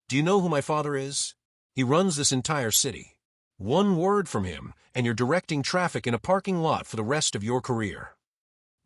Do you know who my father is? He runs this entire city. One word from him, and you're directing traffic in a parking lot for the rest of your career."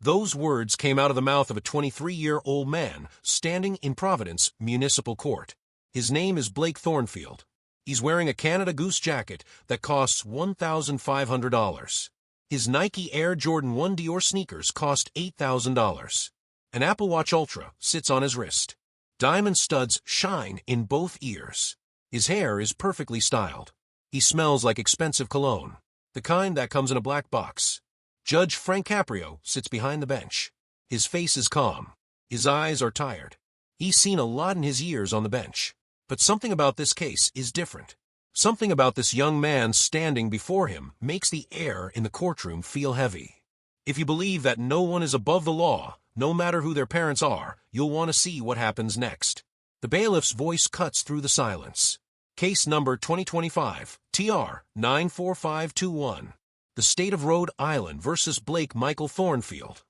Those words came out of the mouth of a 23-year-old man standing in Providence Municipal Court. His name is Blake Thornfield. He's wearing a Canada Goose jacket that costs $1,500. His Nike Air Jordan 1 Dior sneakers cost $8,000. An Apple Watch Ultra sits on his wrist. Diamond studs shine in both ears. His hair is perfectly styled. He smells like expensive cologne, the kind that comes in a black box. Judge Frank Caprio sits behind the bench. His face is calm. His eyes are tired. He's seen a lot in his years on the bench. But something about this case is different. Something about this young man standing before him makes the air in the courtroom feel heavy. If you believe that no one is above the law, no matter who their parents are, you'll want to see what happens next. The bailiff's voice cuts through the silence. Case number 2025, TR 94521. The State of Rhode Island versus Blake Michael Thornfield.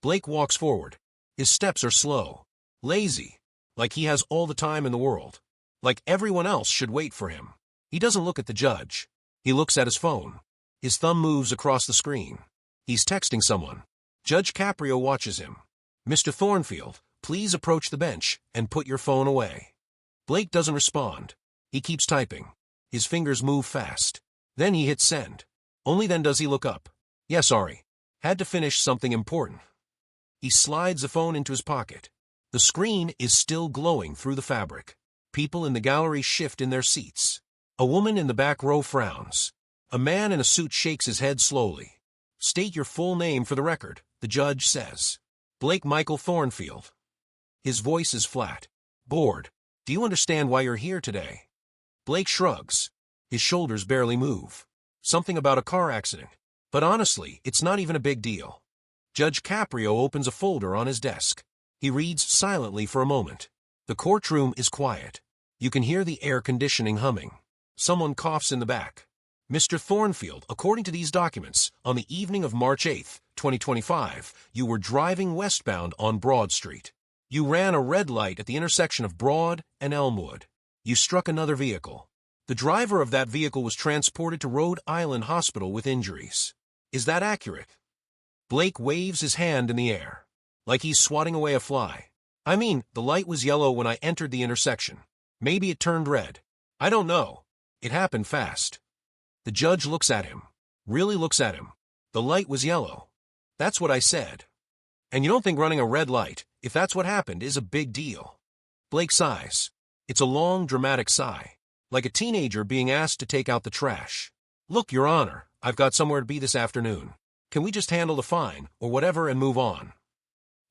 Blake walks forward. His steps are slow, lazy, like he has all the time in the world. Like everyone else should wait for him. He doesn't look at the judge. He looks at his phone. His thumb moves across the screen. He's texting someone. Judge Caprio watches him. "Mr. Thornfield, please approach the bench and put your phone away." Blake doesn't respond. He keeps typing. His fingers move fast. Then he hits send. Only then does he look up. "Yeah, sorry. Had to finish something important." He slides the phone into his pocket. The screen is still glowing through the fabric. People in the gallery shift in their seats. A woman in the back row frowns. A man in a suit shakes his head slowly. "State your full name for the record," the judge says. "Blake Michael Thornfield." His voice is flat. "Bored. Do you understand why you're here today?" Blake shrugs. His shoulders barely move. Something about a car accident. But honestly, it's not even a big deal. Judge Caprio opens a folder on his desk. He reads silently for a moment. The courtroom is quiet. You can hear the air conditioning humming. Someone coughs in the back. "Mr. Thornfield, according to these documents, on the evening of March 8, 2025, you were driving westbound on Broad Street. You ran a red light at the intersection of Broad and Elmwood. You struck another vehicle. The driver of that vehicle was transported to Rhode Island Hospital with injuries. Is that accurate?" Blake waves his hand in the air, like he's swatting away a fly. "I mean, the light was yellow when I entered the intersection. Maybe it turned red. I don't know. It happened fast." The judge looks at him. Really looks at him. "The light was yellow." "That's what I said." "And you don't think running a red light, if that's what happened, is a big deal?" Blake sighs. It's a long, dramatic sigh, like a teenager being asked to take out the trash. "Look, Your Honor, I've got somewhere to be this afternoon. Can we just handle the fine, or whatever, and move on?"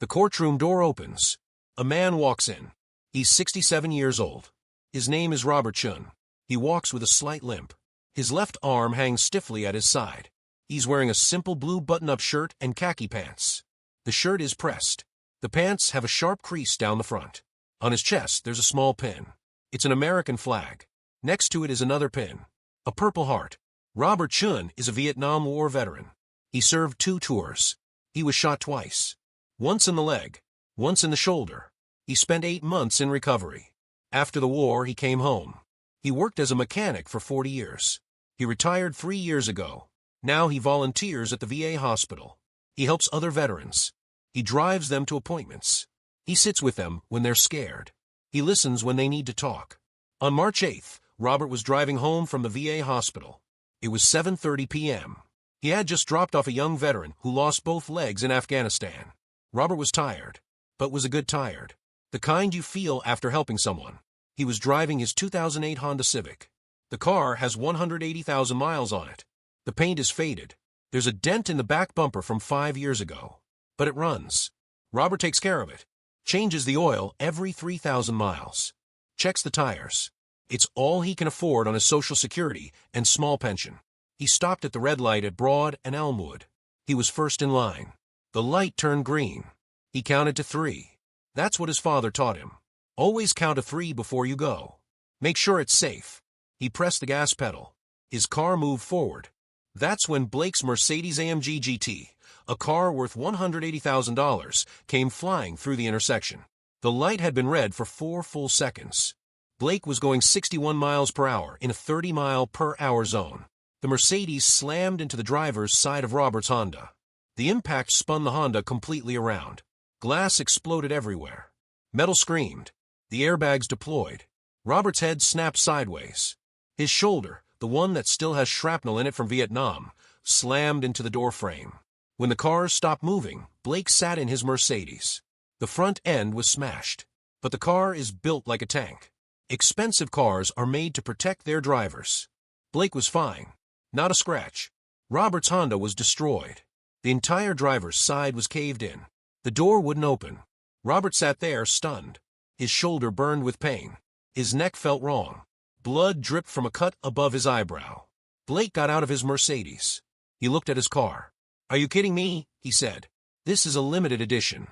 The courtroom door opens. A man walks in. He's 67 years old. His name is Robert Chen. He walks with a slight limp. His left arm hangs stiffly at his side. He's wearing a simple blue button-up shirt and khaki pants. The shirt is pressed. The pants have a sharp crease down the front. On his chest, there's a small pin. It's an American flag. Next to it is another pin. A Purple Heart. Robert Chen is a Vietnam War veteran. He served 2 tours. He was shot twice. Once in the leg, once in the shoulder. He spent 8 months in recovery. After the war, he came home. He worked as a mechanic for 40 years. He retired 3 years ago. Now he volunteers at the VA hospital. He helps other veterans. He drives them to appointments. He sits with them when they're scared. He listens when they need to talk. On March 8th, Robert was driving home from the VA hospital. It was 7:30 p.m. He had just dropped off a young veteran who lost both legs in Afghanistan. Robert was tired, but was a good tired. The kind you feel after helping someone. He was driving his 2008 Honda Civic. The car has 180,000 miles on it. The paint is faded. There's a dent in the back bumper from 5 years ago. But it runs. Robert takes care of it. Changes the oil every 3,000 miles. Checks the tires. It's all he can afford on his Social Security and small pension. He stopped at the red light at Broad and Elmwood. He was first in line. The light turned green. He counted to 3. That's what his father taught him. Always count to 3 before you go. Make sure it's safe. He pressed the gas pedal. His car moved forward. That's when Blake's Mercedes-AMG GT, a car worth $180,000, came flying through the intersection. The light had been red for 4 full seconds. Blake was going 61 miles per hour in a 30-mile-per-hour zone. The Mercedes slammed into the driver's side of Robert's Honda. The impact spun the Honda completely around. Glass exploded everywhere. Metal screamed. The airbags deployed. Robert's head snapped sideways. His shoulder, the one that still has shrapnel in it from Vietnam, slammed into the door frame. When the cars stopped moving, Blake sat in his Mercedes. The front end was smashed. But the car is built like a tank. Expensive cars are made to protect their drivers. Blake was fine. Not a scratch. Robert's Honda was destroyed. The entire driver's side was caved in. The door wouldn't open. Robert sat there, stunned. His shoulder burned with pain. His neck felt wrong. Blood dripped from a cut above his eyebrow. Blake got out of his Mercedes. He looked at his car. "Are you kidding me?" he said. "This is a limited edition."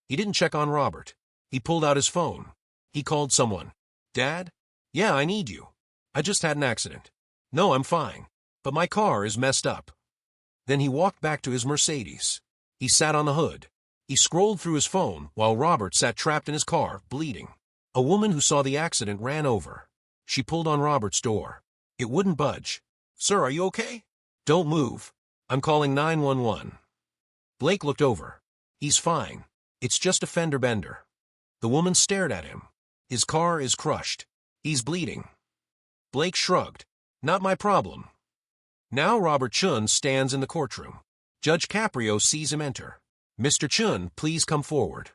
He didn't check on Robert. He pulled out his phone. He called someone. "Dad? Yeah, I need you. I just had an accident." "No, I'm fine. But my car is messed up." Then he walked back to his Mercedes. He sat on the hood. He scrolled through his phone while Robert sat trapped in his car, bleeding. A woman who saw the accident ran over. She pulled on Robert's door. It wouldn't budge. "Sir, are you okay?" "Don't move. I'm calling 911. Blake looked over. "He's fine. It's just a fender bender." The woman stared at him. "His car is crushed. He's bleeding." Blake shrugged. "Not my problem." Now Robert Chen stands in the courtroom. Judge Caprio sees him enter. "Mr. Chen, please come forward."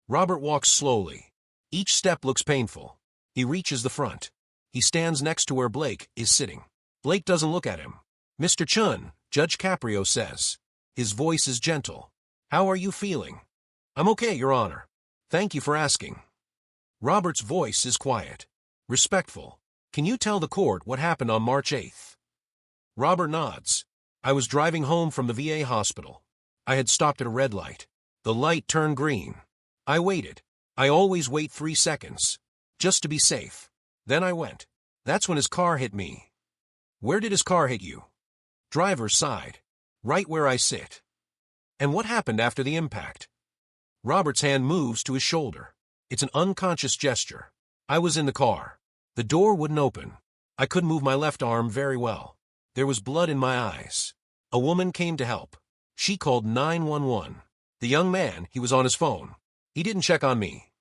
Robert walks slowly. Each step looks painful. He reaches the front. He stands next to where Blake is sitting. Blake doesn't look at him. "Mr. Chen," Judge Caprio says. His voice is gentle. "How are you feeling?" "I'm okay, Your Honor. Thank you for asking." Robert's voice is quiet, respectful. "Can you tell the court what happened on March 8th? Robert nods. "I was driving home from the VA hospital. I had stopped at a red light. The light turned green. I waited. I always wait 3 seconds, just to be safe. Then I went. That's when his car hit me." "Where did his car hit you?" "Driver's side. Right where I sit." "And what happened after the impact?" Robert's hand moves to his shoulder. It's an unconscious gesture. "I was in the car. The door wouldn't open. I couldn't move my left arm very well. There was blood in my eyes. A woman came to help. She called 911. The young man, he was on his phone. He didn't check on me."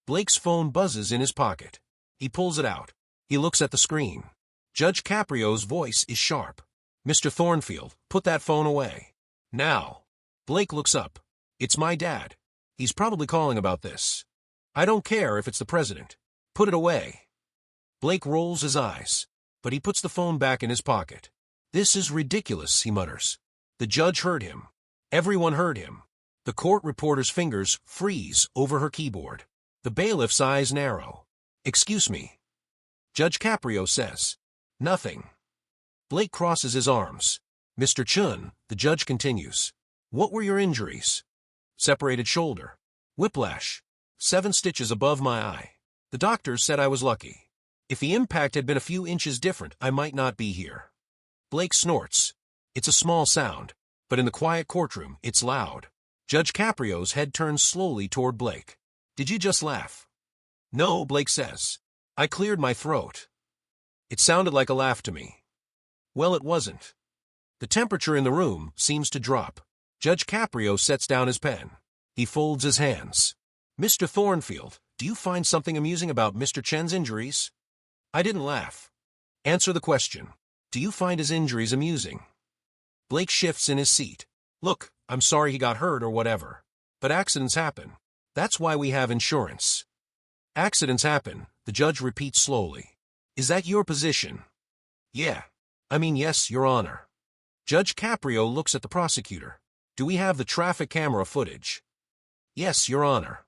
Blake's phone buzzes in his pocket. He pulls it out. He looks at the screen. Judge Caprio's voice is sharp. "Mr. Thornfield, put that phone away. Now." Blake looks up. "It's my dad. He's probably calling about this. I don't care if it's the president. Put it away." Blake rolls his eyes, but he puts the phone back in his pocket. "This is ridiculous," he mutters. The judge heard him. Everyone heard him. The court reporter's fingers freeze over her keyboard. The bailiff's eyes narrow. "Excuse me." Judge Caprio says, "Nothing." Blake crosses his arms. "Mr. Chen," the judge continues. "What were your injuries?" "Separated shoulder. Whiplash. 7 stitches above my eye. The doctors said I was lucky. If the impact had been a few inches different, I might not be here." Blake snorts. It's a small sound, but in the quiet courtroom, it's loud. Judge Caprio's head turns slowly toward Blake. "Did you just laugh?" "No," Blake says. "I cleared my throat." It sounded like a laugh to me. Well, it wasn't. The temperature in the room seems to drop. Judge Caprio sets down his pen. He folds his hands. "Mr. Thornfield, do you find something amusing about Mr. Chen's injuries?" "I didn't laugh." "Answer the question. Do you find his injuries amusing?" Blake shifts in his seat. "Look, I'm sorry he got hurt or whatever. But accidents happen. That's why we have insurance." "Accidents happen," the judge repeats slowly. "Is that your position?" "Yeah. Yes, Your Honor." Judge Caprio looks at the prosecutor. "Do we have the traffic camera footage?" "Yes, Your Honor."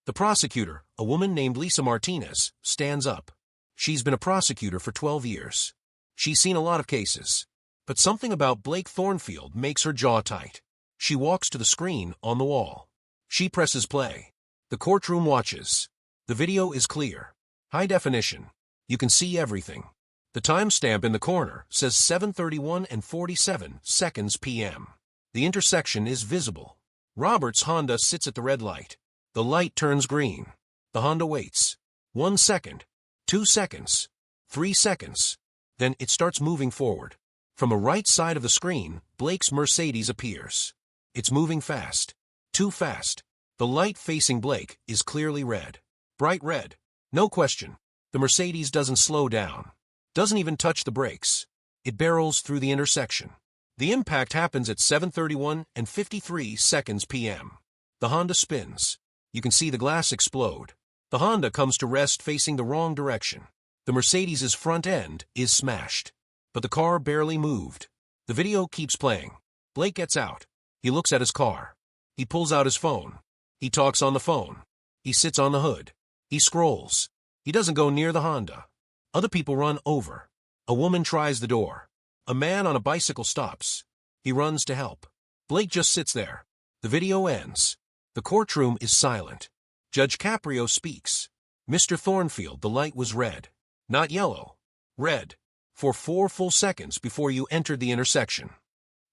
The prosecutor, a woman named Lisa Martinez, stands up. She's been a prosecutor for 12 years. She's seen a lot of cases. But something about Blake Thornfield makes her jaw tight. She walks to the screen on the wall. She presses play. The courtroom watches. The video is clear. High definition. You can see everything. The timestamp in the corner says 7:31 and 47 seconds p.m. The intersection is visible. Robert's Honda sits at the red light. The light turns green. The Honda waits. 1 second. 2 seconds. 3 seconds. Then it starts moving forward. From the right side of the screen, Blake's Mercedes appears. It's moving fast. Too fast. The light facing Blake is clearly red. Bright red. No question. The Mercedes doesn't slow down. Doesn't even touch the brakes. It barrels through the intersection. The impact happens at 7:31 and 53 seconds p.m. The Honda spins. You can see the glass explode. The Honda comes to rest facing the wrong direction. The Mercedes' front end is smashed. But the car barely moved. The video keeps playing. Blake gets out. He looks at his car. He pulls out his phone. He talks on the phone. He sits on the hood. He scrolls. He doesn't go near the Honda. Other people run over. A woman tries the door. A man on a bicycle stops. He runs to help. Blake just sits there. The video ends. The courtroom is silent. Judge Caprio speaks. Mr. Thornfield, the light was red. Not yellow. Red. For 4 full seconds before you entered the intersection.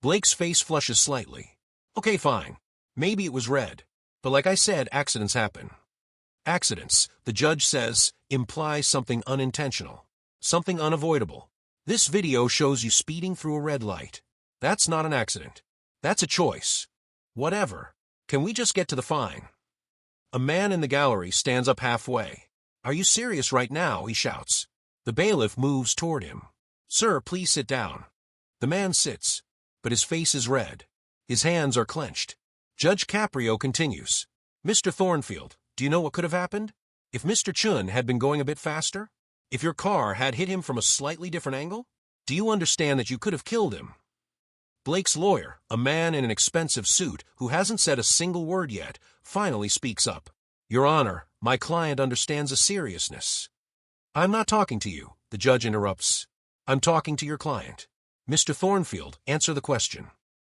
Blake's face flushes slightly. Okay, fine. Maybe it was red. But like I said, accidents happen. Accidents, the judge says, imply something unintentional. Something unavoidable. This video shows you speeding through a red light. That's not an accident. That's a choice. Whatever. Can we just get to the fine? A man in the gallery stands up halfway. Are you serious right now? He shouts. The bailiff moves toward him. Sir, please sit down. The man sits, but his face is red. His hands are clenched. Judge Caprio continues. Mr. Thornfield, do you know what could have happened? If Mr. Chen had been going a bit faster? If your car had hit him from a slightly different angle? Do you understand that you could have killed him? Blake's lawyer, a man in an expensive suit who hasn't said a single word yet, finally speaks up. Your Honor, my client understands the seriousness. I'm not talking to you, the judge interrupts. I'm talking to your client. Mr. Thornfield, answer the question.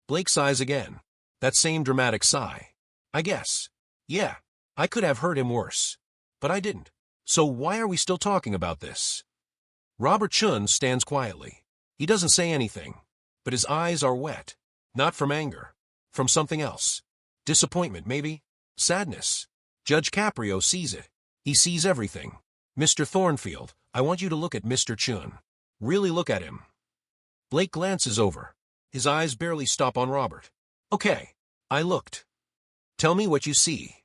Blake sighs again. That same dramatic sigh. I guess. Yeah, I could have hurt him worse. But I didn't. So why are we still talking about this? Robert Chen stands quietly. He doesn't say anything, but his eyes are wet. Not from anger. From something else. Disappointment, maybe? Sadness. Judge Caprio sees it. He sees everything. Mr. Thornfield, I want you to look at Mr. Chen. Really look at him. Blake glances over. His eyes barely stop on Robert. Okay, I looked. Tell me what you see.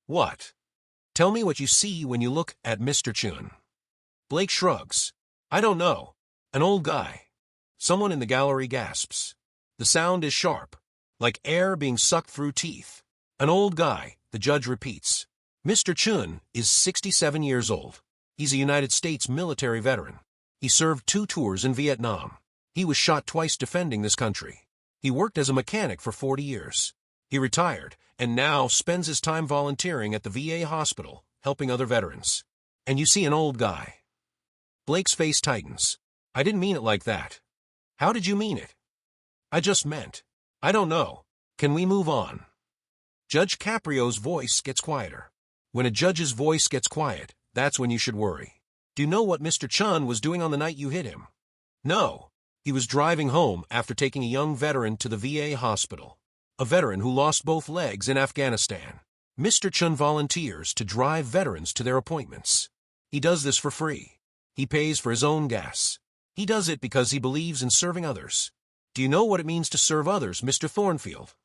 What? Tell me what you see when you look at Mr. Chen. Blake shrugs. I don't know. An old guy. Someone in the gallery gasps. The sound is sharp, like air being sucked through teeth. An old guy, the judge repeats. Mr. Chen is 67 years old. He's a United States military veteran. He served 2 tours in Vietnam. He was shot twice defending this country. He worked as a mechanic for 40 years. He retired, and now spends his time volunteering at the VA hospital, helping other veterans. And you see an old guy. Blake's face tightens. I didn't mean it like that. How did you mean it? I just meant. I don't know. Can we move on? Judge Caprio's voice gets quieter. When a judge's voice gets quiet, that's when you should worry. Do you know what Mr. Chen was doing on the night you hit him? No. He was driving home after taking a young veteran to the VA hospital. A veteran who lost both legs in Afghanistan. Mr. Chen volunteers to drive veterans to their appointments. He does this for free. He pays for his own gas. He does it because he believes in serving others. Do you know what it means to serve others, Mr. Thornfield?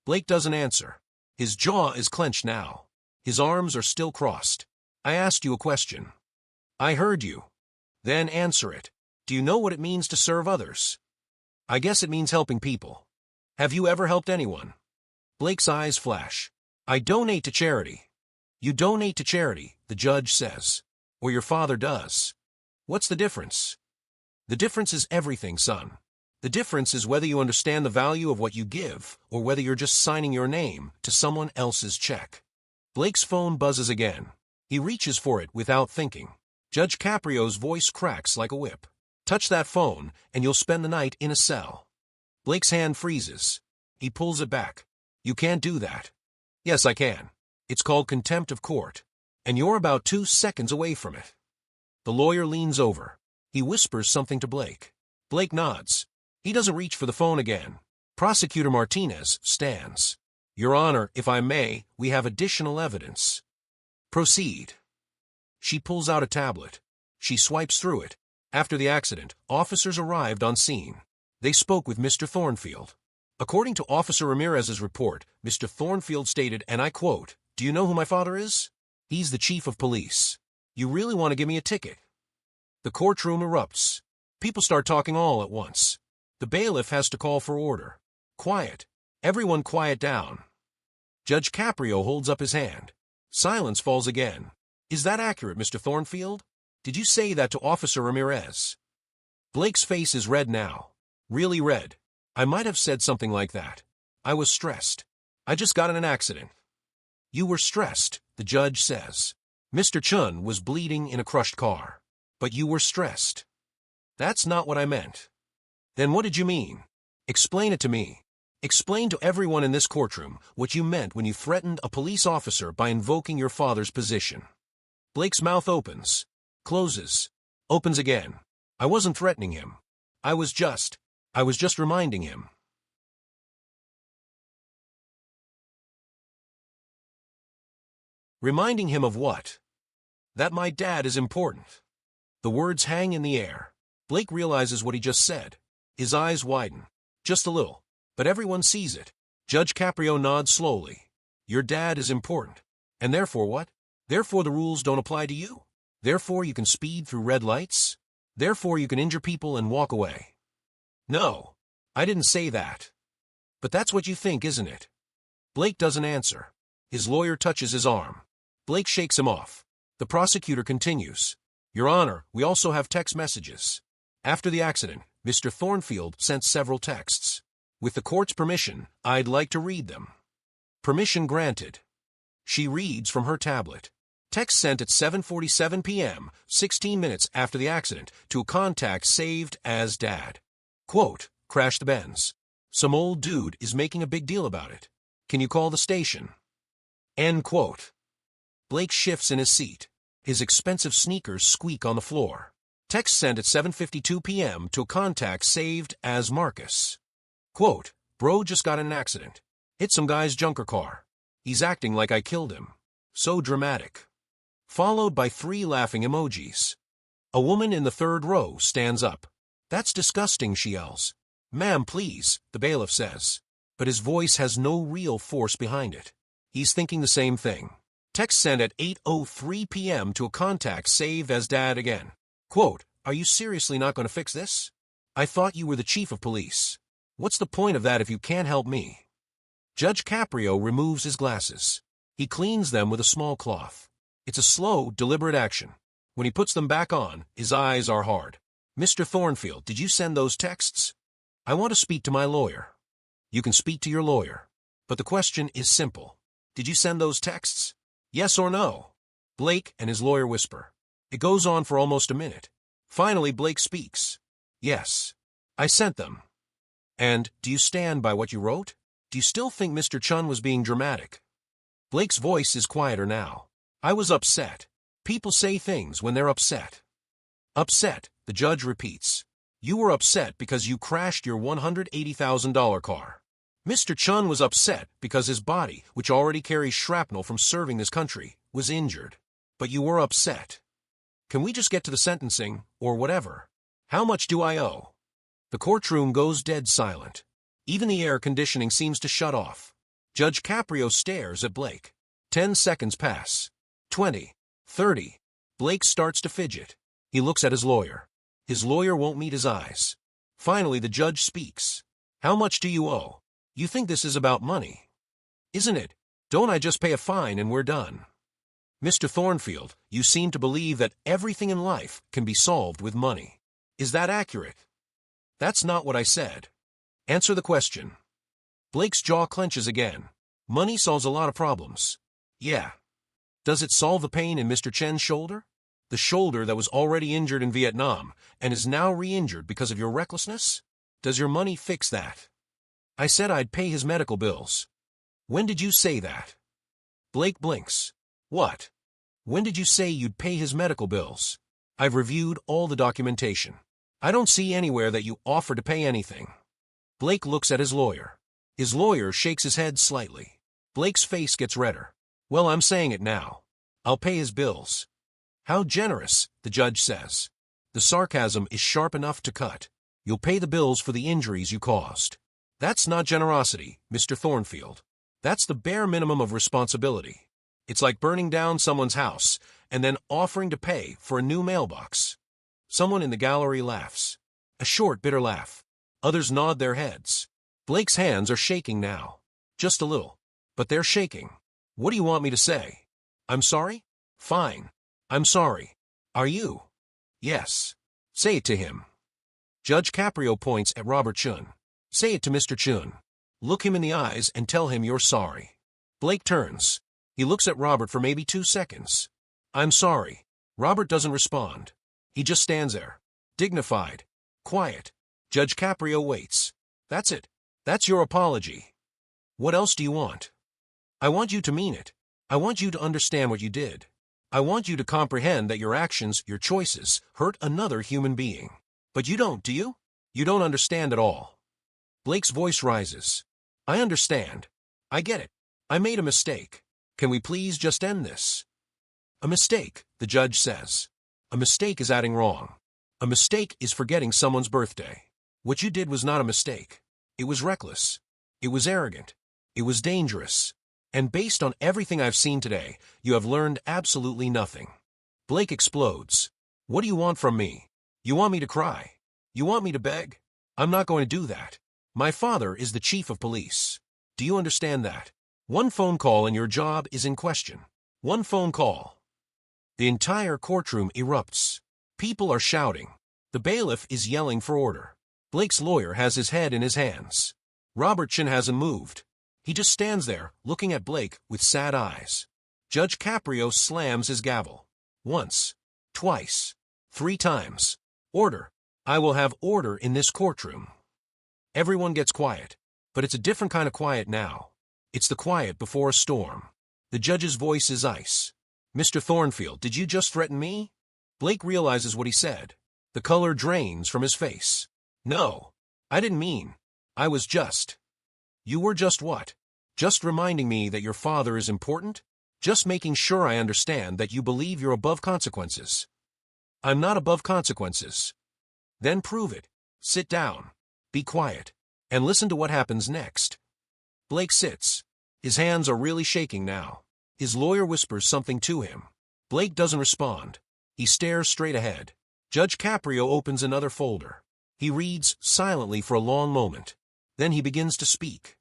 Blake doesn't answer. His jaw is clenched now. His arms are still crossed. I asked you a question. I heard you. Then answer it. Do you know what it means to serve others? I guess it means helping people. Have you ever helped anyone? Blake's eyes flash. I donate to charity. You donate to charity, the judge says. Or your father does. What's the difference? The difference is everything, son. The difference is whether you understand the value of what you give, or whether you're just signing your name to someone else's check. Blake's phone buzzes again. He reaches for it without thinking. Judge Caprio's voice cracks like a whip. Touch that phone, and you'll spend the night in a cell. Blake's hand freezes. He pulls it back. You can't do that. Yes, I can. It's called contempt of court. And you're about 2 seconds away from it. The lawyer leans over. He whispers something to Blake. Blake nods. He doesn't reach for the phone again. Prosecutor Martinez stands. Your Honor, if I may, we have additional evidence. Proceed. She pulls out a tablet. She swipes through it. After the accident, officers arrived on scene. They spoke with Mr. Thornfield. According to Officer Ramirez's report, Mr. Thornfield stated, and I quote, "Do you know who my father is? He's the chief of police. You really want to give me a ticket?" The courtroom erupts. People start talking all at once. The bailiff has to call for order. Quiet. Everyone quiet down. Judge Caprio holds up his hand. Silence falls again. Is that accurate, Mr. Thornfield? Did you say that to Officer Ramirez? Blake's face is red now. Really red. I might have said something like that. I was stressed. I just got in an accident. You were stressed, the judge says. Mr. Chen was bleeding in a crushed car. But you were stressed. That's not what I meant. Then what did you mean? Explain it to me. Explain to everyone in this courtroom what you meant when you threatened a police officer by invoking your father's position. Blake's mouth opens, closes, opens again. I wasn't threatening him. I was just reminding him. Reminding him of what? That my dad is important. The words hang in the air. Blake realizes what he just said. His eyes widen. Just a little. But everyone sees it. Judge Caprio nods slowly. Your dad is important. And therefore what? Therefore the rules don't apply to you? Therefore you can speed through red lights? Therefore you can injure people and walk away? No, I didn't say that. But that's what you think, isn't it? Blake doesn't answer. His lawyer touches his arm. Blake shakes him off. The prosecutor continues. Your Honor, we also have text messages. After the accident, Mr. Thornfield sent several texts. With the court's permission, I'd like to read them. Permission granted. She reads from her tablet. Text sent at 7:47 p.m., 16 minutes after the accident, to a contact saved as Dad. Quote, crashed the Benz. Some old dude is making a big deal about it. Can you call the station? End quote. Blake shifts in his seat. His expensive sneakers squeak on the floor. Text sent at 7:52 p.m. to a contact saved as Marcus. Quote, bro just got in an accident. Hit some guy's junker car. He's acting like I killed him. So dramatic. Followed by 3 laughing emojis. A woman in the third row stands up. That's disgusting, she yells. Ma'am, please, the bailiff says. But his voice has no real force behind it. He's thinking the same thing. Text sent at 8:03 p.m. to a contact saved as Dad again. Quote, are you seriously not going to fix this? I thought you were the chief of police. What's the point of that if you can't help me? Judge Caprio removes his glasses. He cleans them with a small cloth. It's a slow, deliberate action. When he puts them back on, his eyes are hard. Mr. Thornfield, did you send those texts? I want to speak to my lawyer. You can speak to your lawyer. But the question is simple. Did you send those texts? Yes or no? Blake and his lawyer whisper. It goes on for almost a minute. Finally, Blake speaks. Yes. I sent them. And, do you stand by what you wrote? Do you still think Mr. Chen was being dramatic? Blake's voice is quieter now. I was upset. People say things when they're upset. Upset, the judge repeats. You were upset because you crashed your $180,000 car. Mr. Chen was upset because his body, which already carries shrapnel from serving this country, was injured. But you were upset. Can we just get to the sentencing, or whatever? How much do I owe? The courtroom goes dead silent. Even the air conditioning seems to shut off. Judge Caprio stares at Blake. 10 seconds pass. 20. 30. Blake starts to fidget. He looks at his lawyer. His lawyer won't meet his eyes. Finally, the judge speaks. How much do you owe? You think this is about money? Isn't it? Don't I just pay a fine and we're done? Mr. Thornfield, you seem to believe that everything in life can be solved with money. Is that accurate? That's not what I said. Answer the question. Blake's jaw clenches again. Money solves a lot of problems. Yeah. Does it solve the pain in Mr. Chen's shoulder? The shoulder that was already injured in Vietnam and is now re-injured because of your recklessness? Does your money fix that? I said I'd pay his medical bills. When did you say that? Blake blinks. What? When did you say you'd pay his medical bills? I've reviewed all the documentation. I don't see anywhere that you offer to pay anything. Blake looks at his lawyer. His lawyer shakes his head slightly. Blake's face gets redder. Well, I'm saying it now. I'll pay his bills. How generous, the judge says. The sarcasm is sharp enough to cut. You'll pay the bills for the injuries you caused. That's not generosity, Mr. Thornfield. That's the bare minimum of responsibility. It's like burning down someone's house and then offering to pay for a new mailbox. Someone in the gallery laughs. A short, bitter laugh. Others nod their heads. Blake's hands are shaking now. Just a little. But they're shaking. What do you want me to say? I'm sorry? Fine. I'm sorry. Are you? Yes. Say it to him. Judge Caprio points at Robert Chen. Say it to Mr. Chen. Look him in the eyes and tell him you're sorry. Blake turns. He looks at Robert for maybe 2 seconds. I'm sorry. Robert doesn't respond. He just stands there. Dignified. Quiet. Judge Caprio waits. That's it. That's your apology. What else do you want? I want you to mean it. I want you to understand what you did. I want you to comprehend that your actions, your choices, hurt another human being. But you don't, do you? You don't understand at all. Blake's voice rises. I understand. I get it. I made a mistake. Can we please just end this? A mistake, the judge says. A mistake is adding wrong. A mistake is forgetting someone's birthday. What you did was not a mistake. It was reckless. It was arrogant. It was dangerous. And based on everything I've seen today, you have learned absolutely nothing. Blake explodes. What do you want from me? You want me to cry? You want me to beg? I'm not going to do that. My father is the chief of police. Do you understand that? One phone call and your job is in question. One phone call. The entire courtroom erupts. People are shouting. The bailiff is yelling for order. Blake's lawyer has his head in his hands. Robert Chen hasn't moved. He just stands there, looking at Blake with sad eyes. Judge Caprio slams his gavel. Once. Twice. 3 times. Order. I will have order in this courtroom. Everyone gets quiet. But it's a different kind of quiet now. It's the quiet before a storm. The judge's voice is ice. Mr. Thornfield, did you just threaten me? Blake realizes what he said. The color drains from his face. No. I didn't mean. I was just. You were just what? Just reminding me that your father is important? Just making sure I understand that you believe you're above consequences. I'm not above consequences. Then prove it. Sit down. Be quiet. And listen to what happens next. Blake sits. His hands are really shaking now. His lawyer whispers something to him. Blake doesn't respond. He stares straight ahead. Judge Caprio opens another folder. He reads silently for a long moment. Then he begins to speak.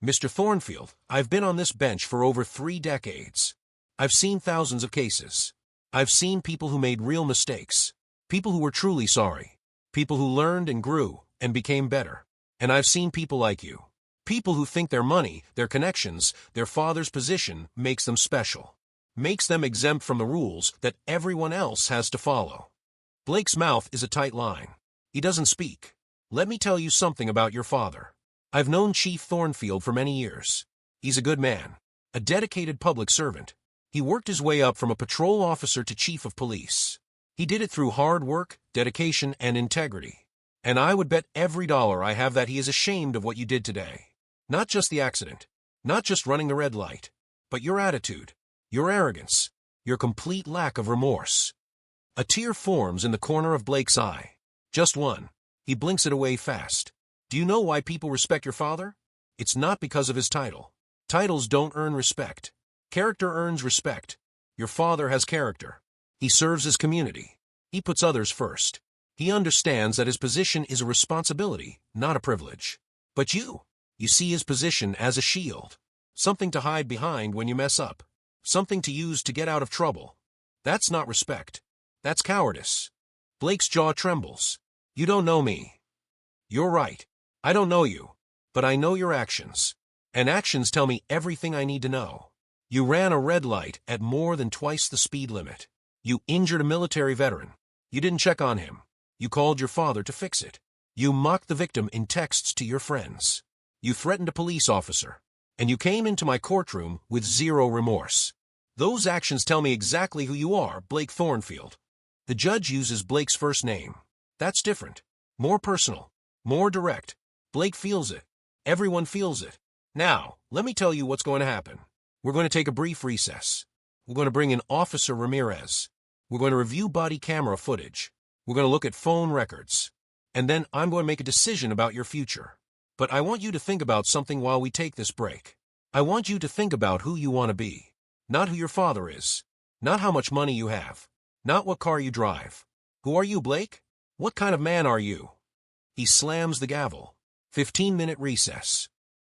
Mr. Thornfield, I've been on this bench for over 3 decades. I've seen thousands of cases. I've seen people who made real mistakes. People who were truly sorry. People who learned and grew and became better. And I've seen people like you. People who think their money, their connections, their father's position makes them special. Makes them exempt from the rules that everyone else has to follow. Blake's mouth is a tight line. He doesn't speak. Let me tell you something about your father. I've known Chief Thornfield for many years. He's a good man. A dedicated public servant. He worked his way up from a patrol officer to chief of police. He did it through hard work, dedication, and integrity. And I would bet every dollar I have that he is ashamed of what you did today. Not just the accident. Not just running the red light. But your attitude. Your arrogance. Your complete lack of remorse. A tear forms in the corner of Blake's eye. Just one. He blinks it away fast. Do you know why people respect your father? It's not because of his title. Titles don't earn respect. Character earns respect. Your father has character. He serves his community. He puts others first. He understands that his position is a responsibility, not a privilege. But you see his position as a shield. Something to hide behind when you mess up. Something to use to get out of trouble. That's not respect. That's cowardice. Blake's jaw trembles. You don't know me. You're right. I don't know you. But I know your actions. And actions tell me everything I need to know. You ran a red light at more than twice the speed limit. You injured a military veteran. You didn't check on him. You called your father to fix it. You mocked the victim in texts to your friends. You threatened a police officer. And you came into my courtroom with 0 remorse. Those actions tell me exactly who you are, Blake Thornfield. The judge uses Blake's first name. That's different. More personal. More direct. Blake feels it. Everyone feels it. Now, let me tell you what's going to happen. We're going to take a brief recess. We're going to bring in Officer Ramirez. We're going to review body camera footage. We're going to look at phone records. And then I'm going to make a decision about your future. But I want you to think about something while we take this break. I want you to think about who you want to be. Not who your father is. Not how much money you have. Not what car you drive. Who are you, Blake? What kind of man are you? He slams the gavel. 15-minute recess.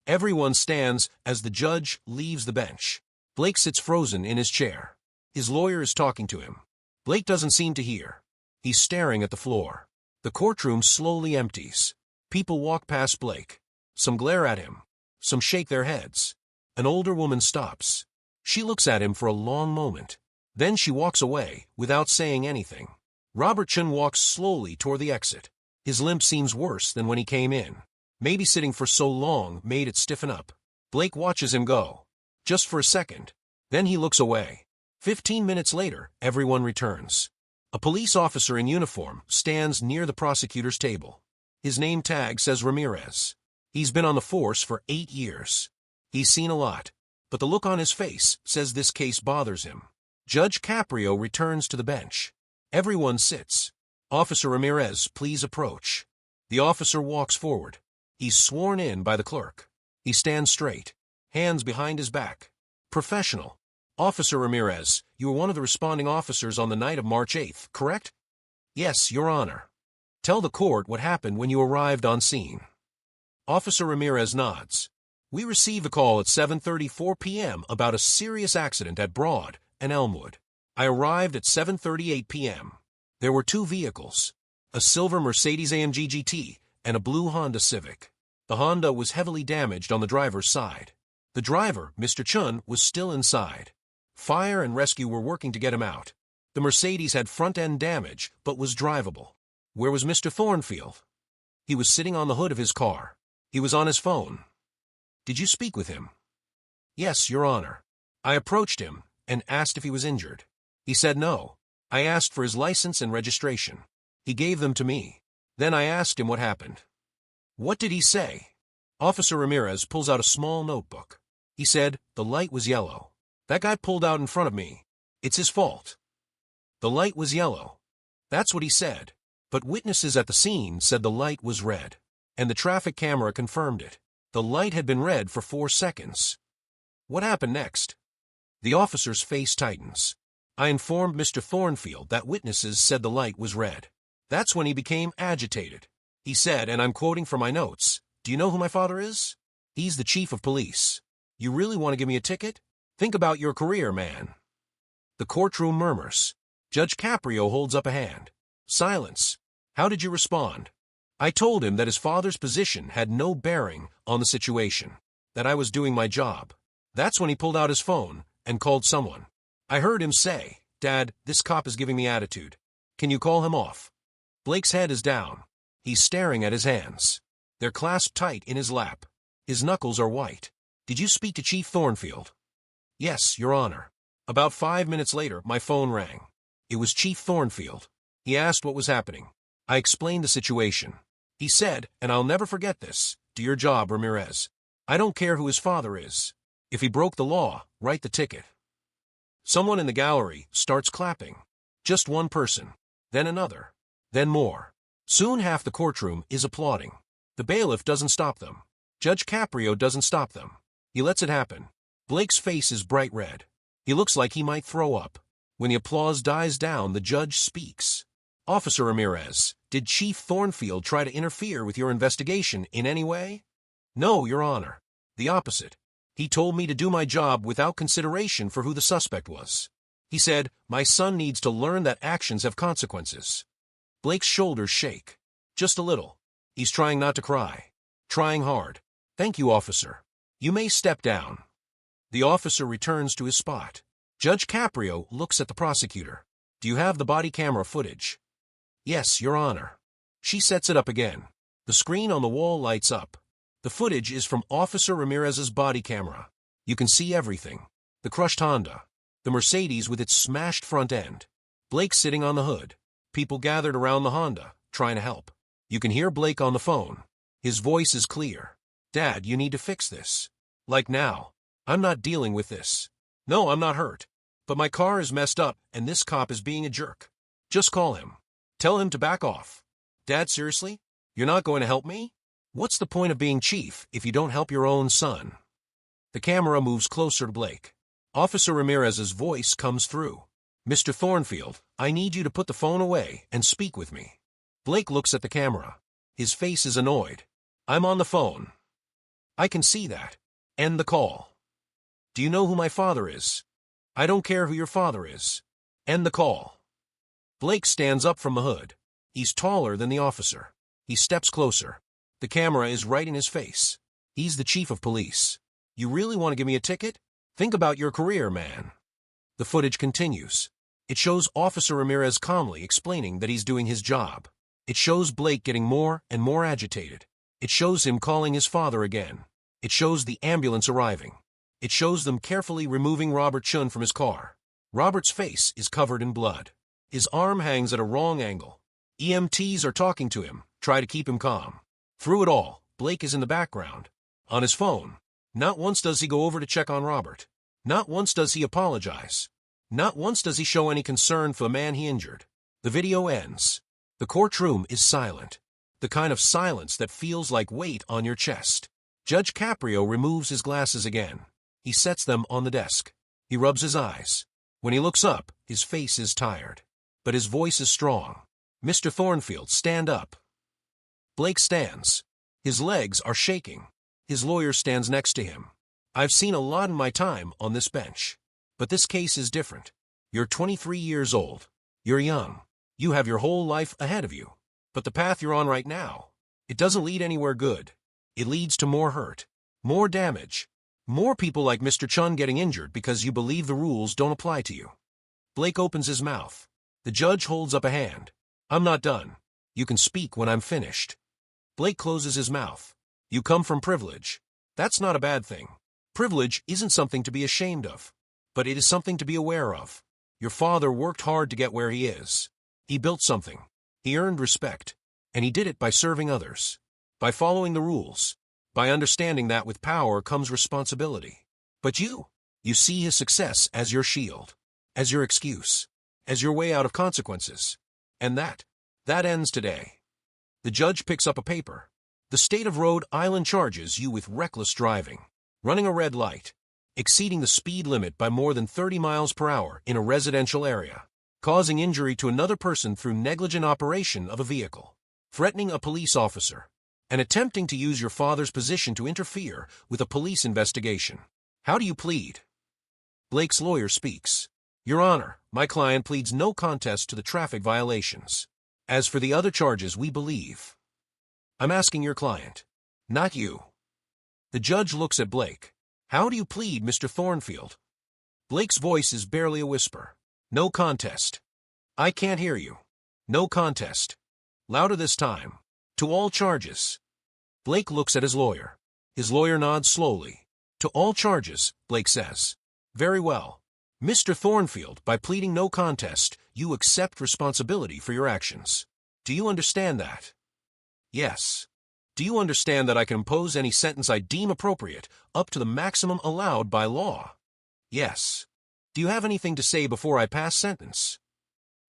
Everyone stands as the judge leaves the bench. Blake sits frozen in his chair. His lawyer is talking to him. Blake doesn't seem to hear. He's staring at the floor. The courtroom slowly empties. People walk past Blake. Some glare at him. Some shake their heads. An older woman stops. She looks at him for a long moment. Then she walks away without saying anything. Robert Chen walks slowly toward the exit. His limp seems worse than when he came in. Maybe sitting for so long made it stiffen up. Blake watches him go. Just for a second. Then he looks away. 15 minutes later, everyone returns. A police officer in uniform stands near the prosecutor's table. His name tag says Ramirez. He's been on the force for 8 years. He's seen a lot, but the look on his face says this case bothers him. Judge Caprio returns to the bench. Everyone sits. Officer Ramirez, please approach. The officer walks forward. He's sworn in by the clerk. He stands straight, hands behind his back. Professional. Officer Ramirez, you were one of the responding officers on the night of March 8th, correct? Yes, Your Honor. Tell the court what happened when you arrived on scene. Officer Ramirez nods. We received a call at 7:34 p.m. about a serious accident at Broad and Elmwood. I arrived at 7:38 p.m. There were 2 vehicles, a silver Mercedes-AMG GT and a blue Honda Civic. The Honda was heavily damaged on the driver's side. The driver, Mr. Chen, was still inside. Fire and rescue were working to get him out. The Mercedes had front-end damage, but was drivable. Where was Mr. Thornfield? He was sitting on the hood of his car. He was on his phone. Did you speak with him? Yes, Your Honor. I approached him and asked if he was injured. He said no. I asked for his license and registration. He gave them to me. Then I asked him what happened. What did he say? Officer Ramirez pulls out a small notebook. He said, the light was yellow. That guy pulled out in front of me. It's his fault. The light was yellow. That's what he said. But witnesses at the scene said the light was red. And the traffic camera confirmed it. The light had been red for 4 seconds. What happened next? The officer's face tightens. I informed Mr. Thornfield that witnesses said the light was red. That's when he became agitated. He said, and I'm quoting from my notes, do you know who my father is? He's the chief of police. You really want to give me a ticket? Think about your career, man. The courtroom murmurs. Judge Caprio holds up a hand. Silence. How did you respond? I told him that his father's position had no bearing on the situation, that I was doing my job. That's when he pulled out his phone and called someone. I heard him say, Dad, this cop is giving me attitude. Can you call him off? Blake's head is down. He's staring at his hands. They're clasped tight in his lap. His knuckles are white. Did you speak to Chief Thornfield? Yes, Your Honor. About 5 minutes later, my phone rang. It was Chief Thornfield. He asked what was happening. I explained the situation. He said, and I'll never forget this, do your job, Ramirez. I don't care who his father is. If he broke the law, write the ticket. Someone in the gallery starts clapping. Just one person. Then another. Then more. Soon half the courtroom is applauding. The bailiff doesn't stop them. Judge Caprio doesn't stop them. He lets it happen. Blake's face is bright red. He looks like he might throw up. When the applause dies down, the judge speaks. Officer Ramirez, did Chief Thornfield try to interfere with your investigation in any way? No, Your Honor. The opposite. He told me to do my job without consideration for who the suspect was. He said, my son needs to learn that actions have consequences. Blake's shoulders shake. Just a little. He's trying not to cry. Trying hard. Thank you, officer. You may step down. The officer returns to his spot. Judge Caprio looks at the prosecutor. Do you have the body camera footage? Yes, Your Honor. She sets it up again. The screen on the wall lights up. The footage is from Officer Ramirez's body camera. You can see everything. The crushed Honda. The Mercedes with its smashed front end. Blake sitting on the hood. People gathered around the Honda, trying to help. You can hear Blake on the phone. His voice is clear. Dad, you need to fix this. Like now. I'm not dealing with this. No, I'm not hurt. But my car is messed up and this cop is being a jerk. Just call him. Tell him to back off. Dad, seriously? You're not going to help me? What's the point of being chief if you don't help your own son? The camera moves closer to Blake. Officer Ramirez's voice comes through. Mr. Thornfield, I need you to put the phone away and speak with me. Blake looks at the camera. His face is annoyed. I'm on the phone. I can see that. End the call. Do you know who my father is? I don't care who your father is. End the call. Blake stands up from the hood. He's taller than the officer. He steps closer. The camera is right in his face. He's the chief of police. You really want to give me a ticket? Think about your career, man. The footage continues. It shows Officer Ramirez calmly explaining that he's doing his job. It shows Blake getting more and more agitated. It shows him calling his father again. It shows the ambulance arriving. It shows them carefully removing Robert Chen from his car. Robert's face is covered in blood. His arm hangs at a wrong angle. EMTs are talking to him, try to keep him calm. Through it all, Blake is in the background. On his phone. Not once does he go over to check on Robert. Not once does he apologize. Not once does he show any concern for the man he injured. The video ends. The courtroom is silent. The kind of silence that feels like weight on your chest. Judge Caprio removes his glasses again. He sets them on the desk. He rubs his eyes. When he looks up, his face is tired. But his voice is strong. Mr. Thornfield, stand up. Blake stands. His legs are shaking. His lawyer stands next to him. I've seen a lot in my time on this bench. But this case is different. You're 23 years old. You're young. You have your whole life ahead of you. But the path you're on right now, it doesn't lead anywhere good. It leads to more hurt, more damage, more people like Mr. Chen getting injured because you believe the rules don't apply to you. Blake opens his mouth. The judge holds up a hand. I'm not done. You can speak when I'm finished. Blake closes his mouth. You come from privilege. That's not a bad thing. Privilege isn't something to be ashamed of, but it is something to be aware of. Your father worked hard to get where he is. He built something. He earned respect, and he did it by serving others, by following the rules, by understanding that with power comes responsibility. But you see his success as your shield, as your excuse, as your way out of consequences. And that ends today. The judge picks up a paper. The state of Rhode Island charges you with reckless driving, running a red light, exceeding the speed limit by more than 30 miles per hour in a residential area, causing injury to another person through negligent operation of a vehicle, threatening a police officer, and attempting to use your father's position to interfere with a police investigation. How do you plead? Blake's lawyer speaks. Your Honor, my client pleads no contest to the traffic violations. As for the other charges, we believe. I'm asking your client, not you. The judge looks at Blake. How do you plead, Mr. Thornfield? Blake's voice is barely a whisper. No contest. I can't hear you. No contest. Louder this time. To all charges. Blake looks at his lawyer. His lawyer nods slowly. To all charges, Blake says. Very well. Mr. Thornfield, by pleading no contest, you accept responsibility for your actions. Do you understand that? Yes. Do you understand that I can impose any sentence I deem appropriate, up to the maximum allowed by law? Yes. Do you have anything to say before I pass sentence?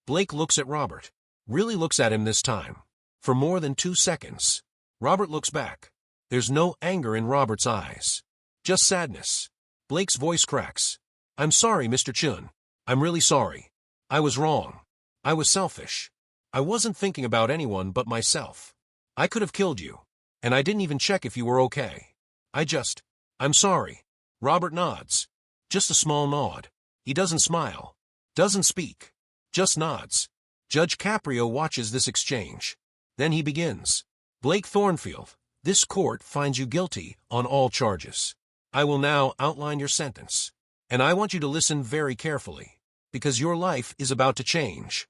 Blake looks at Robert. Really looks at him this time. For more than 2 seconds. Robert looks back. There's no anger in Robert's eyes. Just sadness. Blake's voice cracks. I'm sorry, Mr. Chen. I'm really sorry. I was wrong. I was selfish. I wasn't thinking about anyone but myself. I could have killed you. And I didn't even check if you were okay. I'm sorry. Robert nods. Just a small nod. He doesn't smile. Doesn't speak. Just nods. Judge Caprio watches this exchange. Then he begins. Blake Thornfield, this court finds you guilty on all charges. I will now outline your sentence. And I want you to listen very carefully, because your life is about to change.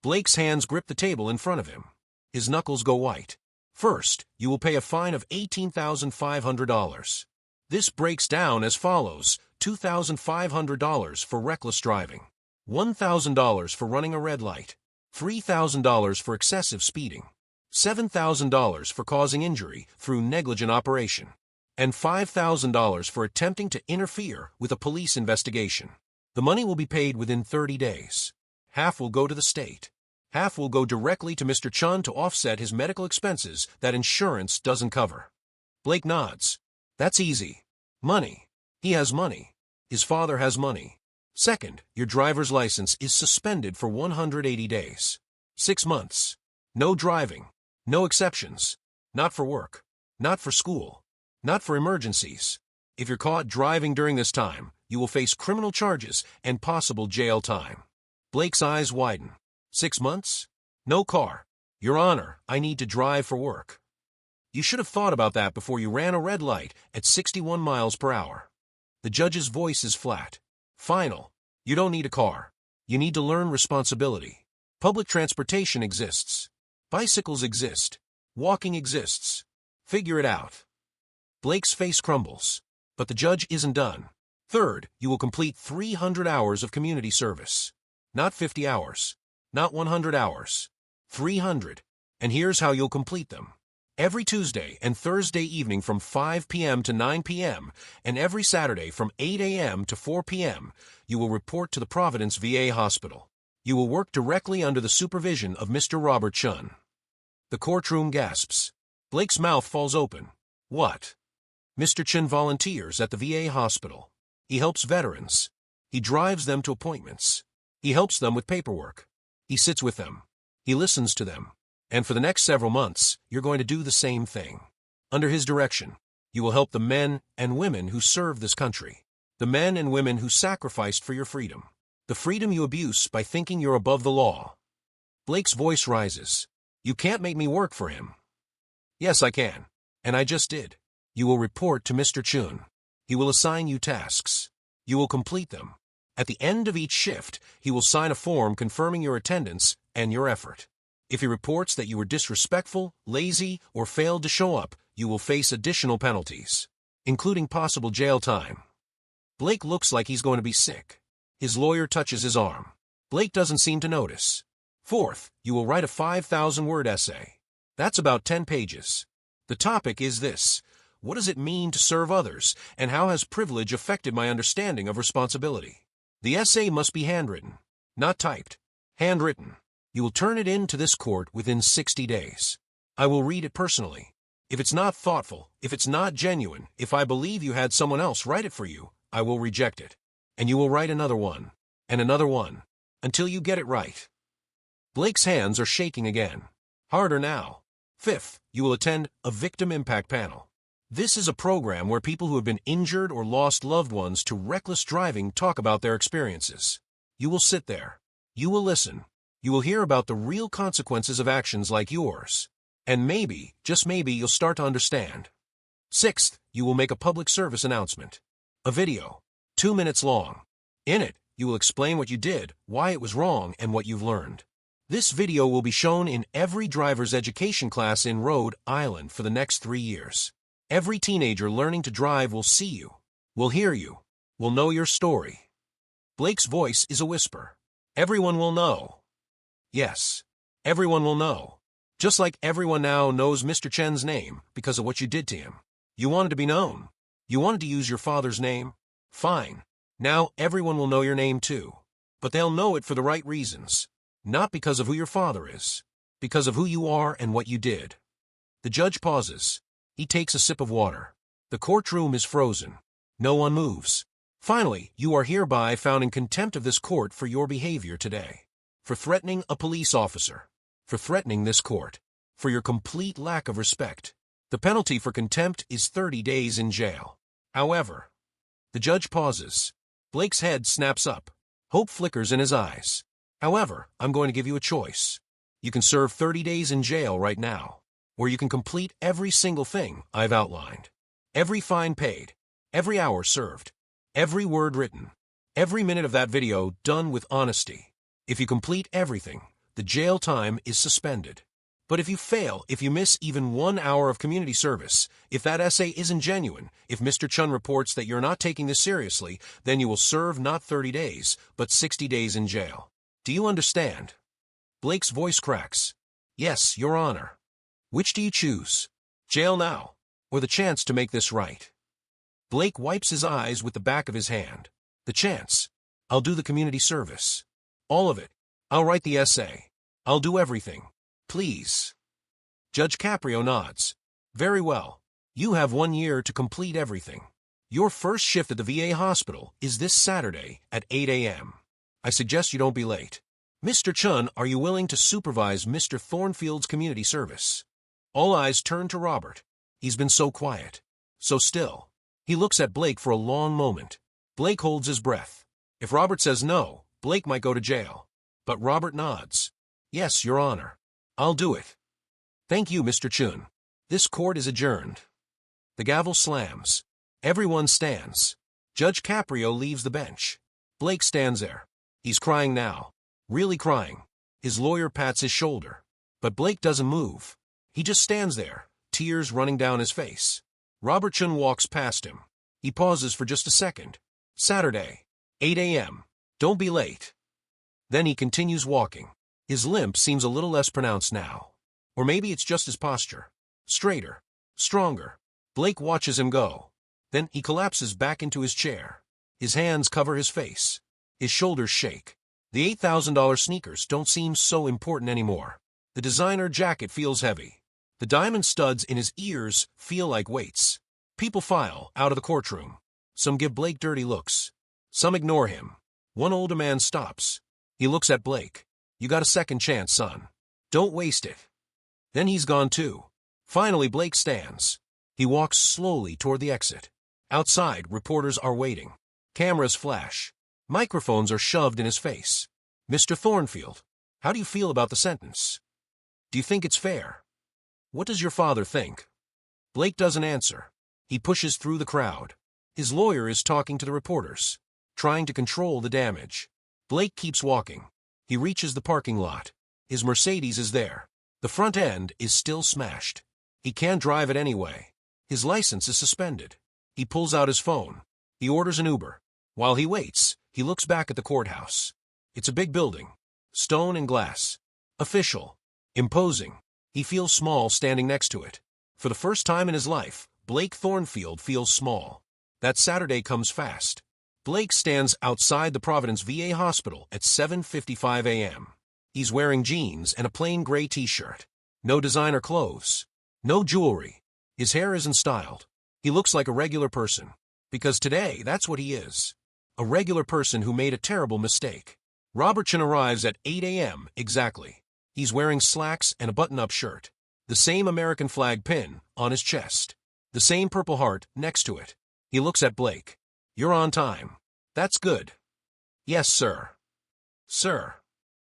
Blake's hands grip the table in front of him. His knuckles go white. First, you will pay a fine of $18,500. This breaks down as follows: $2,500 for reckless driving, $1,000 for running a red light, $3,000 for excessive speeding, $7,000 for causing injury through negligent operation, and $5,000 for attempting to interfere with a police investigation. The money will be paid within 30 days. Half will go to the state. Half will go directly to Mr. Chen to offset his medical expenses that insurance doesn't cover. Blake nods. That's easy. Money. He has money. His father has money. Second, your driver's license is suspended for 180 days. 6 months. No driving. No exceptions. Not for work. Not for school. Not for emergencies. If you're caught driving during this time, you will face criminal charges and possible jail time. Blake's eyes widen. 6 months? No car. Your Honor, I need to drive for work. You should have thought about that before you ran a red light at 61 miles per hour. The judge's voice is flat. Final. You don't need a car. You need to learn responsibility. Public transportation exists. Bicycles exist. Walking exists. Figure it out. Blake's face crumbles. But the judge isn't done. Third, you will complete 300 hours of community service. Not 50 hours. Not 100 hours. 300. And here's how you'll complete them. Every Tuesday and Thursday evening from 5 p.m. to 9 p.m., and every Saturday from 8 a.m. to 4 p.m., you will report to the Providence VA Hospital. You will work directly under the supervision of Mr. Robert Chen. The courtroom gasps. Blake's mouth falls open. What? Mr. Chen volunteers at the VA hospital. He helps veterans. He drives them to appointments. He helps them with paperwork. He sits with them. He listens to them. And for the next several months, you're going to do the same thing. Under his direction, you will help the men and women who serve this country. The men and women who sacrificed for your freedom. The freedom you abuse by thinking you're above the law. Blake's voice rises. You can't make me work for him. Yes, I can. And I just did. You will report to Mr. Chen. He will assign you tasks. You will complete them. At the end of each shift, he will sign a form confirming your attendance and your effort. If he reports that you were disrespectful, lazy, or failed to show up, you will face additional penalties, including possible jail time. Blake looks like he's going to be sick. His lawyer touches his arm. Blake doesn't seem to notice. Fourth, you will write a 5,000-word essay. That's about 10 pages. The topic is this: what does it mean to serve others, and how has privilege affected my understanding of responsibility? The essay must be handwritten, not typed. Handwritten. You will turn it in to this court within 60 days. I will read it personally. If it's not thoughtful, if it's not genuine, if I believe you had someone else write it for you, I will reject it. And you will write another one, and another one, until you get it right. Blake's hands are shaking again. Harder now. Fifth, you will attend a victim impact panel. This is a program where people who have been injured or lost loved ones to reckless driving talk about their experiences. You will sit there. You will listen. You will hear about the real consequences of actions like yours. And maybe, just maybe, you'll start to understand. Sixth, you will make a public service announcement. A video, 2 minutes long. In it, you will explain what you did, why it was wrong, and what you've learned. This video will be shown in every driver's education class in Rhode Island for the next 3 years. Every teenager learning to drive will see you, will hear you, will know your story. Blake's voice is a whisper. Everyone will know. Yes, everyone will know. Just like everyone now knows Mr. Chen's name because of what you did to him. You wanted to be known. You wanted to use your father's name. Fine. Now everyone will know your name too. But they'll know it for the right reasons. Not because of who your father is. Because of who you are and what you did. The judge pauses. He takes a sip of water. The courtroom is frozen. No one moves. Finally, you are hereby found in contempt of this court for your behavior today. For threatening a police officer. For threatening this court. For your complete lack of respect. The penalty for contempt is 30 days in jail. However, the judge pauses. Blake's head snaps up. Hope flickers in his eyes. However, I'm going to give you a choice. You can serve 30 days in jail right now. Or you can complete every single thing I've outlined. Every fine paid. Every hour served. Every word written. Every minute of that video done with honesty. If you complete everything, the jail time is suspended. But if you fail, if you miss even 1 hour of community service, if that essay isn't genuine, if Mr. Chen reports that you're not taking this seriously, then you will serve not 30 days, but 60 days in jail. Do you understand? Blake's voice cracks. Yes, Your Honor. Which do you choose? Jail now, or the chance to make this right? Blake wipes his eyes with the back of his hand. The chance. I'll do the community service. All of it. I'll write the essay. I'll do everything. Please. Judge Caprio nods. Very well. You have 1 year to complete everything. Your first shift at the VA hospital is this Saturday at 8 a.m. I suggest you don't be late. Mr. Chen, are you willing to supervise Mr. Thornfield's community service? All eyes turn to Robert. He's been so quiet, so still. He looks at Blake for a long moment. Blake holds his breath. If Robert says no, Blake might go to jail. But Robert nods. Yes, Your Honor. I'll do it. Thank you, Mr. Chen. This court is adjourned. The gavel slams. Everyone stands. Judge Caprio leaves the bench. Blake stands there. He's crying now. Really crying. His lawyer pats his shoulder. But Blake doesn't move. He just stands there, tears running down his face. Robert Chen walks past him. He pauses for just a second. Saturday, 8 a.m. Don't be late. Then he continues walking. His limp seems a little less pronounced now. Or maybe it's just his posture. Straighter. Stronger. Blake watches him go. Then he collapses back into his chair. His hands cover his face. His shoulders shake. The $8,000 sneakers don't seem so important anymore. The designer jacket feels heavy. The diamond studs in his ears feel like weights. People file out of the courtroom. Some give Blake dirty looks. Some ignore him. One older man stops. He looks at Blake. You got a second chance, son. Don't waste it. Then he's gone too. Finally, Blake stands. He walks slowly toward the exit. Outside, reporters are waiting. Cameras flash. Microphones are shoved in his face. Mr. Thornfield, how do you feel about the sentence? Do you think it's fair? What does your father think? Blake doesn't answer. He pushes through the crowd. His lawyer is talking to the reporters, trying to control the damage. Blake keeps walking. He reaches the parking lot. His Mercedes is there. The front end is still smashed. He can't drive it anyway. His license is suspended. He pulls out his phone. He orders an Uber. While he waits, he looks back at the courthouse. It's a big building. Stone and glass. Official. Imposing. He feels small standing next to it. For the first time in his life, Blake Thornfield feels small. That Saturday comes fast. Blake stands outside the Providence VA hospital at 7:55 a.m. He's wearing jeans and a plain gray t-shirt. No designer clothes. No jewelry. His hair isn't styled. He looks like a regular person. Because today, that's what he is. A regular person who made a terrible mistake. Robert Chen arrives at 8 a.m. exactly. He's wearing slacks and a button-up shirt. The same American flag pin on his chest. The same Purple Heart next to it. He looks at Blake. You're on time. That's good. Yes, sir. Sir.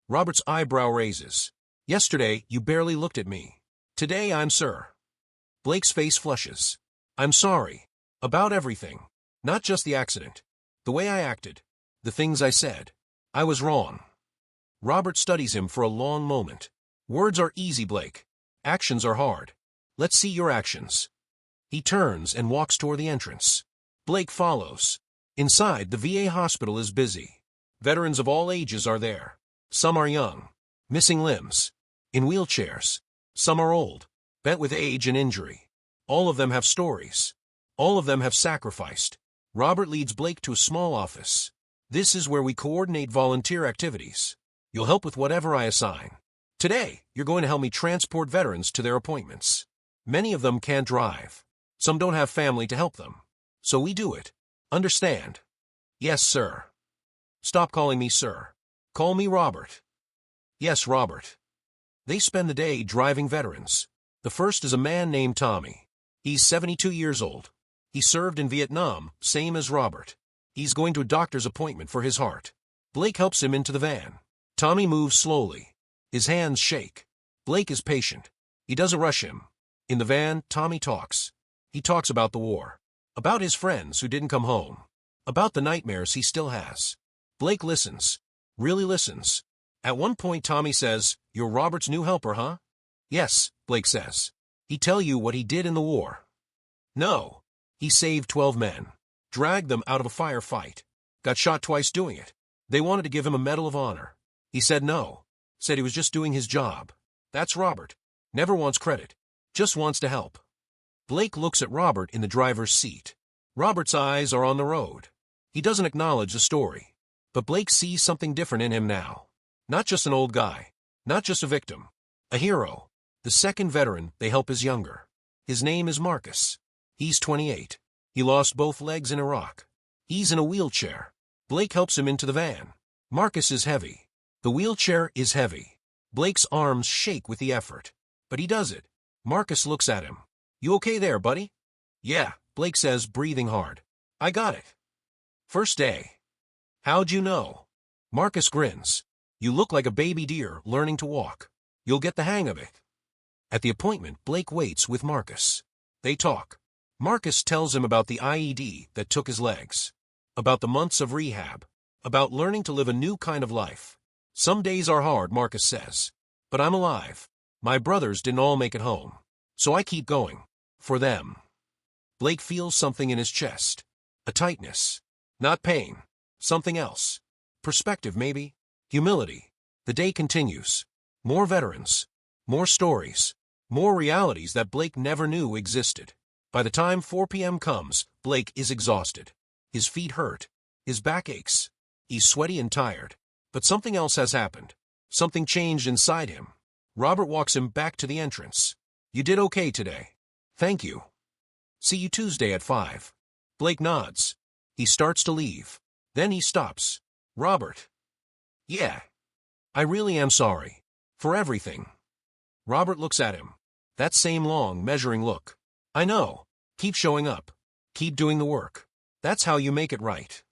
Robert's eyebrow raises. Yesterday, you barely looked at me. Today, I'm sir. Blake's face flushes. I'm sorry. About everything. Not just the accident. The way I acted. The things I said. I was wrong. Robert studies him for a long moment. Words are easy, Blake. Actions are hard. Let's see your actions. He turns and walks toward the entrance. Blake follows. Inside, the VA hospital is busy. Veterans of all ages are there. Some are young, missing limbs, in wheelchairs. Some are old, bent with age and injury. All of them have stories. All of them have sacrificed. Robert leads Blake to a small office. This is where we coordinate volunteer activities. You'll help with whatever I assign. Today, you're going to help me transport veterans to their appointments. Many of them can't drive. Some don't have family to help them. So we do it. Understand? Yes, sir. Stop calling me sir. Call me Robert. Yes, Robert. They spend the day driving veterans. The first is a man named Tommy. He's 72 years old. He served in Vietnam, same as Robert. He's going to a doctor's appointment for his heart. Blake helps him into the van. Tommy moves slowly. His hands shake. Blake is patient. He doesn't rush him. In the van, Tommy talks. He talks about the war. About his friends who didn't come home. About the nightmares he still has. Blake listens. Really listens. At one point, Tommy says, "You're Robert's new helper, huh?" "Yes," Blake says. "He tell you what he did in the war?" "No. He saved 12 men. Dragged them out of a firefight. Got shot twice doing it. They wanted to give him a Medal of Honor. He said no. Said he was just doing his job. That's Robert. Never wants credit. Just wants to help." Blake looks at Robert in the driver's seat. Robert's eyes are on the road. He doesn't acknowledge the story. But Blake sees something different in him now. Not just an old guy. Not just a victim. A hero. The second veteran they help is younger. His name is Marcus. He's 28. He lost both legs in Iraq. He's in a wheelchair. Blake helps him into the van. Marcus is heavy. The wheelchair is heavy. Blake's arms shake with the effort. But he does it. Marcus looks at him. "You okay there, buddy?" "Yeah," Blake says, breathing hard. "I got it." "First day." "How'd you know?" Marcus grins. "You look like a baby deer learning to walk. You'll get the hang of it." At the appointment, Blake waits with Marcus. They talk. Marcus tells him about the IED that took his legs, about the months of rehab, about learning to live a new kind of life. "Some days are hard," Marcus says, "but I'm alive. My brothers didn't all make it home, so I keep going. For them." Blake feels something in his chest. A tightness. Not pain. Something else. Perspective, maybe. Humility. The day continues. More veterans. More stories. More realities that Blake never knew existed. By the time 4 p.m. comes, Blake is exhausted. His feet hurt. His back aches. He's sweaty and tired. But something else has happened. Something changed inside him. Robert walks him back to the entrance. "You did okay today." "Thank you." "See you Tuesday at 5. Blake nods. He starts to leave. Then he stops. "Robert." "Yeah. I really am sorry. For everything." Robert looks at him. That same long, measuring look. "I know. Keep showing up. Keep doing the work. That's how you make it right."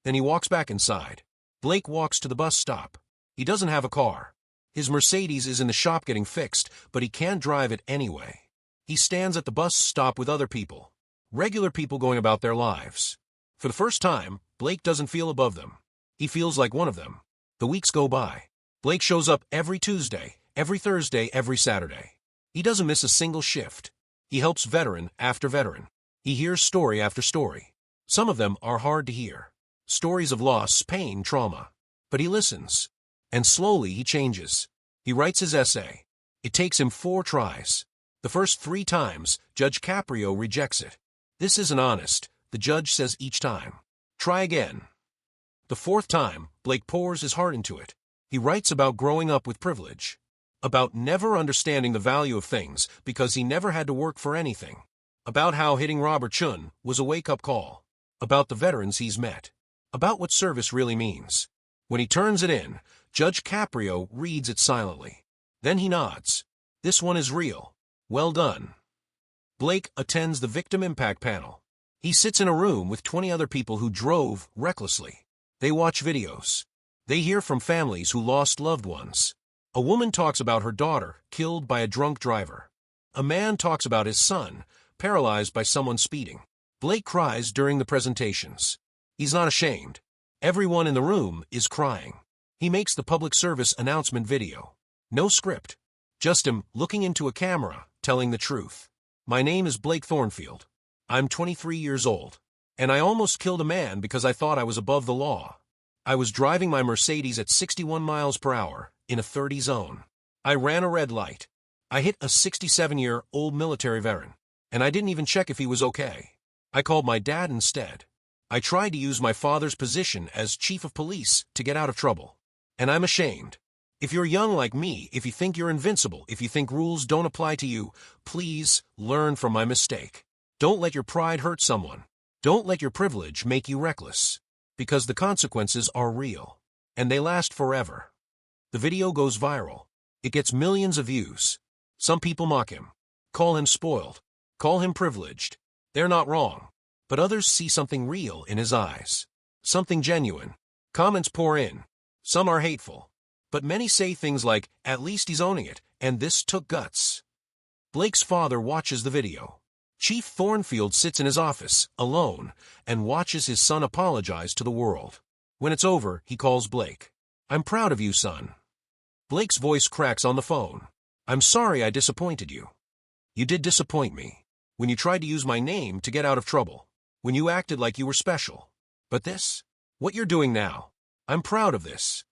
Then he walks back inside. Blake walks to the bus stop. He doesn't have a car. His Mercedes is in the shop getting fixed, but he can't drive it anyway. He stands at the bus stop with other people. Regular people going about their lives. For the first time, Blake doesn't feel above them. He feels like one of them. The weeks go by. Blake shows up every Tuesday, every Thursday, every Saturday. He doesn't miss a single shift. He helps veteran after veteran. He hears story after story. Some of them are hard to hear. Stories of loss, pain, trauma. But he listens. And slowly he changes. He writes his essay. It takes him 4 tries. The first 3 times, Judge Caprio rejects it. "This isn't honest," the judge says each time. "Try again." The 4th time, Blake pours his heart into it. He writes about growing up with privilege. About never understanding the value of things because he never had to work for anything. About how hitting Robert Chen was a wake-up call. About the veterans he's met. About what service really means. When he turns it in, Judge Caprio reads it silently. Then he nods. "This one is real. Well done." Blake attends the victim impact panel. He sits in a room with 20 other people who drove recklessly. They watch videos. They hear from families who lost loved ones. A woman talks about her daughter killed by a drunk driver. A man talks about his son paralyzed by someone speeding. Blake cries during the presentations. He's not ashamed. Everyone in the room is crying. He makes the public service announcement video. No script. Just him looking into a camera, telling the truth. "My name is Blake Thornfield. I'm 23 years old. And I almost killed a man because I thought I was above the law. I was driving my Mercedes at 61 miles per hour in a 30 zone. I ran a red light. I hit a 67-year-old military veteran. And I didn't even check if he was okay. I called my dad instead. I tried to use my father's position as chief of police to get out of trouble. And I'm ashamed. If you're young like me, if you think you're invincible, if you think rules don't apply to you, please learn from my mistake. Don't let your pride hurt someone. Don't let your privilege make you reckless. Because the consequences are real. And they last forever." The video goes viral. It gets millions of views. Some people mock him. Call him spoiled. Call him privileged. They're not wrong. But others see something real in his eyes. Something genuine. Comments pour in. Some are hateful. But many say things like, "At least he's owning it," and "This took guts." Blake's father watches the video. Chief Thornfield sits in his office, alone, and watches his son apologize to the world. When it's over, he calls Blake. "I'm proud of you, son." Blake's voice cracks on the phone. "I'm sorry I disappointed you. You did disappoint me. When you tried to use my name to get out of trouble. When you acted like you were special. But this? What you're doing now. I'm proud of this."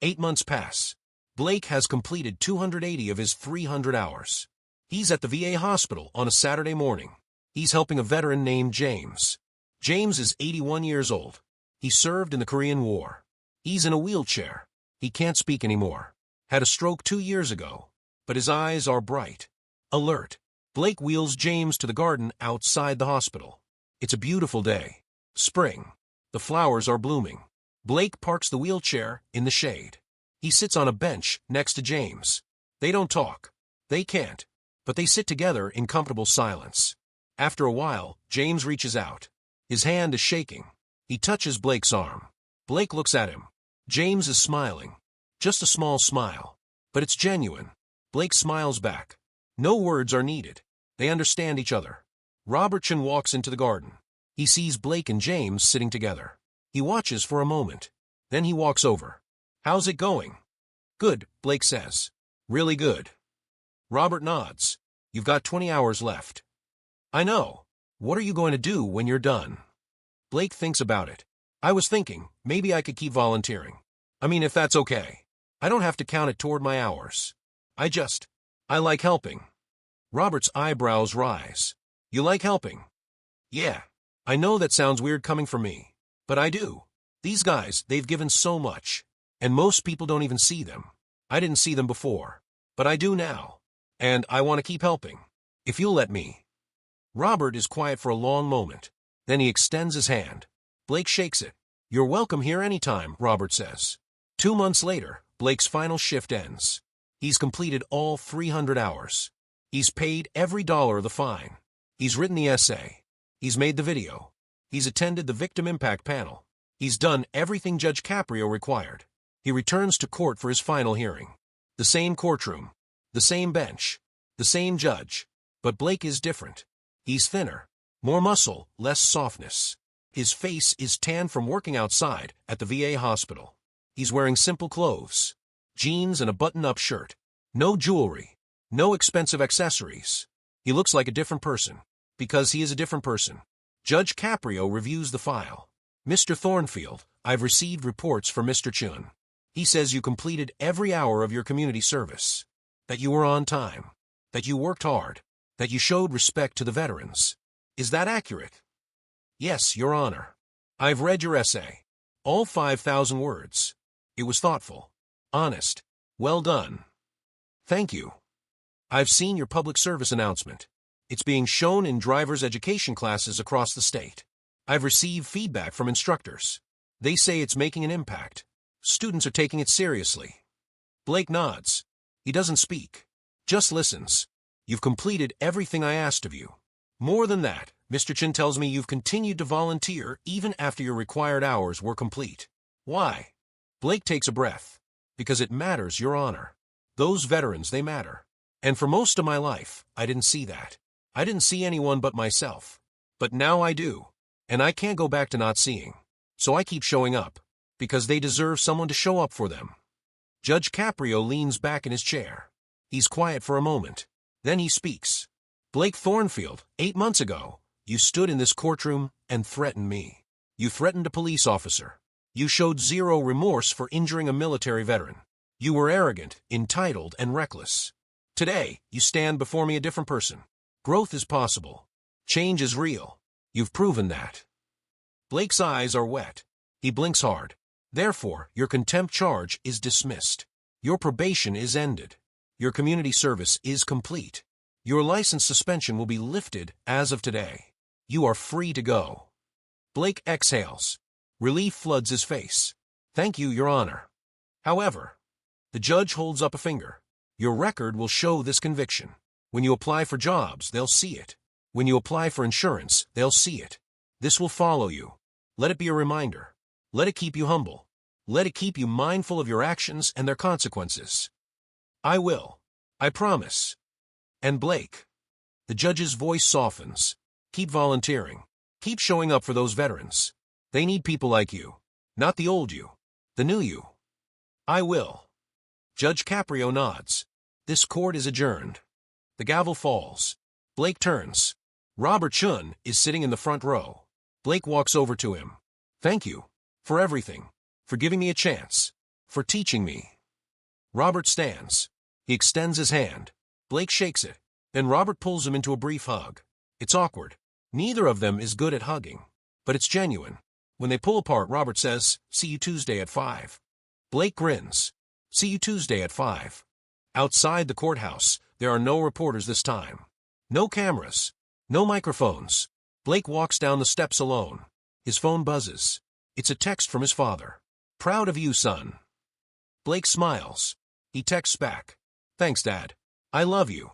8 months pass. Blake has completed 280 of his 300 hours. He's at the VA hospital on a Saturday morning. He's helping a veteran named James. James is 81 years old. He served in the Korean War. He's in a wheelchair. He can't speak anymore. Had a stroke 2 years ago. But his eyes are bright. Alert. Blake wheels James to the garden outside the hospital. It's a beautiful day. Spring. The flowers are blooming. Blake parks the wheelchair in the shade. He sits on a bench next to James. They don't talk. They can't. But they sit together in comfortable silence. After a while, James reaches out. His hand is shaking. He touches Blake's arm. Blake looks at him. James is smiling. Just a small smile. But it's genuine. Blake smiles back. No words are needed. They understand each other. Robert Chen walks into the garden. He sees Blake and James sitting together. He watches for a moment. Then he walks over. "How's it going?" "Good," Blake says. "Really good." Robert nods. "You've got 20 hours left." "I know. What are you going to do when you're done?" Blake thinks about it. "I was thinking, maybe I could keep volunteering. I mean, if that's okay. I don't have to count it toward my hours. I like helping." Robert's eyebrows rise. "You like helping?" "Yeah. I know that sounds weird coming from me. But I do. These guys, they've given so much. And most people don't even see them. I didn't see them before. But I do now. And I want to keep helping. If you'll let me." Robert is quiet for a long moment. Then he extends his hand. Blake shakes it. "You're welcome here anytime," Robert says. 2 months later, Blake's final shift ends. He's completed all 300 hours. He's paid every dollar of the fine. He's written the essay. He's made the video. He's attended the victim impact panel. He's done everything Judge Caprio required. He returns to court for his final hearing. The same courtroom. The same bench. The same judge. But Blake is different. He's thinner. More muscle, less softness. His face is tanned from working outside at the VA hospital. He's wearing simple clothes. Jeans and a button-up shirt. No jewelry. No expensive accessories. He looks like a different person. Because he is a different person. Judge Caprio reviews the file. "Mr. Thornfield, I've received reports from Mr. Chen. He says you completed every hour of your community service. That you were on time. That you worked hard. That you showed respect to the veterans. Is that accurate?" "Yes, Your Honor. I've read your essay. All 5,000 words. It was thoughtful. Honest. Well done." "Thank you. I've seen your public service announcement. It's being shown in driver's education classes across the state. I've received feedback from instructors. They say it's making an impact. Students are taking it seriously." Blake nods. He doesn't speak. Just listens. "You've completed everything I asked of you. More than that, Mr. Chen tells me you've continued to volunteer even after your required hours were complete. Why?" Blake takes a breath. "Because it matters, Your Honor. Those veterans, they matter. And for most of my life, I didn't see that. I didn't see anyone but myself. But now I do. And I can't go back to not seeing. So I keep showing up. Because they deserve someone to show up for them." Judge Caprio leans back in his chair. He's quiet for a moment. Then he speaks. "Blake Thornfield, 8 months ago, you stood in this courtroom and threatened me. You threatened a police officer. You showed zero remorse for injuring a military veteran. You were arrogant, entitled, and reckless. Today, you stand before me a different person. Growth is possible. Change is real. You've proven that." Blake's eyes are wet. He blinks hard. "Therefore, your contempt charge is dismissed. Your probation is ended. Your community service is complete. Your license suspension will be lifted as of today. You are free to go." Blake exhales. Relief floods his face. "Thank you, Your Honor." However, the judge holds up a finger. "Your record will show this conviction. When you apply for jobs, they'll see it. When you apply for insurance, they'll see it. This will follow you. Let it be a reminder. Let it keep you humble. Let it keep you mindful of your actions and their consequences." "I will. I promise." "And Blake." The judge's voice softens. "Keep volunteering. Keep showing up for those veterans. They need people like you. Not the old you. The new you." "I will." Judge Caprio nods. This court is adjourned. The gavel falls. Blake turns. Robert Chen is sitting in the front row. Blake walks over to him. "Thank you. For everything. For giving me a chance. For teaching me." Robert stands. He extends his hand. Blake shakes it. Then Robert pulls him into a brief hug. It's awkward. Neither of them is good at hugging. But it's genuine. When they pull apart, Robert says, "See you Tuesday at 5. Blake grins. "See you Tuesday at 5. Outside the courthouse, there are no reporters this time. No cameras. No microphones. Blake walks down the steps alone. His phone buzzes. It's a text from his father. "Proud of you, son." Blake smiles. He texts back, "Thanks, Dad. I love you."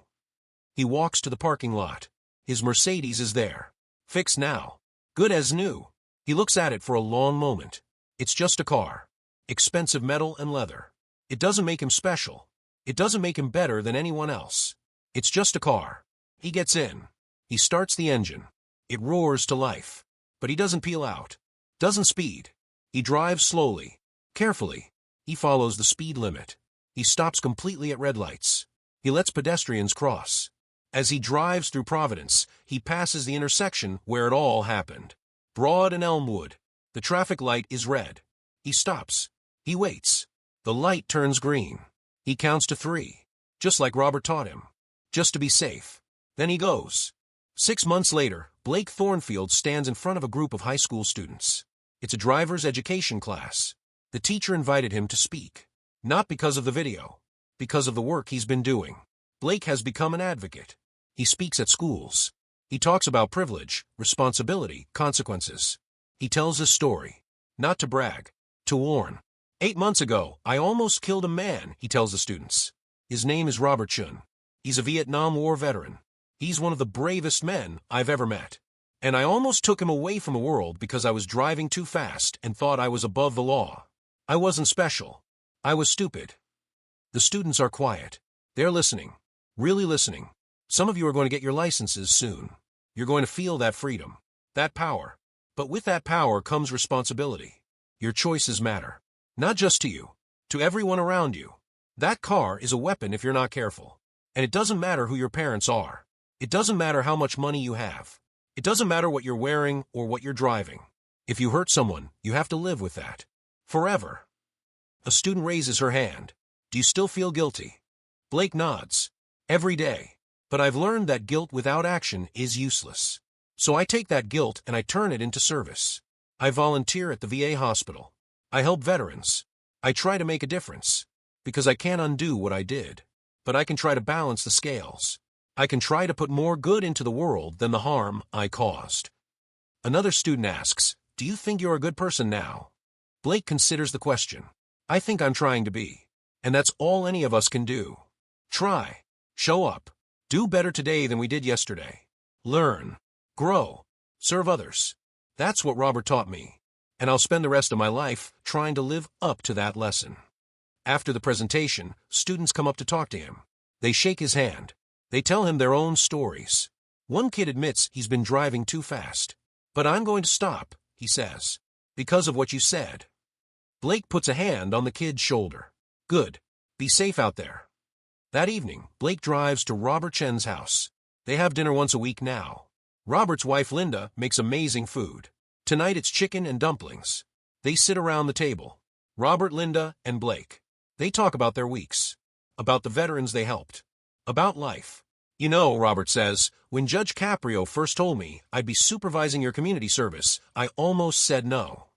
He walks to the parking lot. His Mercedes is there. Fixed now. Good as new. He looks at it for a long moment. It's just a car. Expensive metal and leather. It doesn't make him special. It doesn't make him better than anyone else. It's just a car. He gets in. He starts the engine. It roars to life. But he doesn't peel out. Doesn't speed. He drives slowly. Carefully. He follows the speed limit. He stops completely at red lights. He lets pedestrians cross. As he drives through Providence, he passes the intersection where it all happened. Broad and Elmwood. The traffic light is red. He stops. He waits. The light turns green. He counts to 3. Just like Robert taught him. Just to be safe. Then he goes. 6 months later, Blake Thornfield stands in front of a group of high school students. It's a driver's education class. The teacher invited him to speak. Not because of the video. Because of the work he's been doing. Blake has become an advocate. He speaks at schools. He talks about privilege, responsibility, consequences. He tells his story. Not to brag. To warn. 8 months ago, I almost killed a man, he tells the students. His name is Robert Chen. He's a Vietnam War veteran. He's one of the bravest men I've ever met. And I almost took him away from the world because I was driving too fast and thought I was above the law. I wasn't special. I was stupid. The students are quiet. They're listening. Really listening. Some of you are going to get your licenses soon. You're going to feel that freedom. That power. But with that power comes responsibility. Your choices matter. Not just to you. To everyone around you. That car is a weapon if you're not careful. And it doesn't matter who your parents are. It doesn't matter how much money you have. It doesn't matter what you're wearing or what you're driving. If you hurt someone, you have to live with that. Forever. A student raises her hand. Do you still feel guilty? Blake nods. Every day. But I've learned that guilt without action is useless. So I take that guilt and I turn it into service. I volunteer at the VA hospital. I help veterans. I try to make a difference. Because I can't undo what I did. But I can try to balance the scales. I can try to put more good into the world than the harm I caused. Another student asks, do you think you're a good person now? Blake considers the question. I think I'm trying to be. And that's all any of us can do. Try. Show up. Do better today than we did yesterday. Learn. Grow. Serve others. That's what Robert taught me. And I'll spend the rest of my life trying to live up to that lesson. After the presentation, students come up to talk to him. They shake his hand. They tell him their own stories. One kid admits he's been driving too fast. But I'm going to stop, he says. Because of what you said. Blake puts a hand on the kid's shoulder. Good. Be safe out there. That evening, Blake drives to Robert Chen's house. They have dinner once a week now. Robert's wife Linda makes amazing food. Tonight it's chicken and dumplings. They sit around the table. Robert, Linda, and Blake. They talk about their weeks. About the veterans they helped. About life. You know, Robert says, when Judge Caprio first told me I'd be supervising your community service, I almost said no.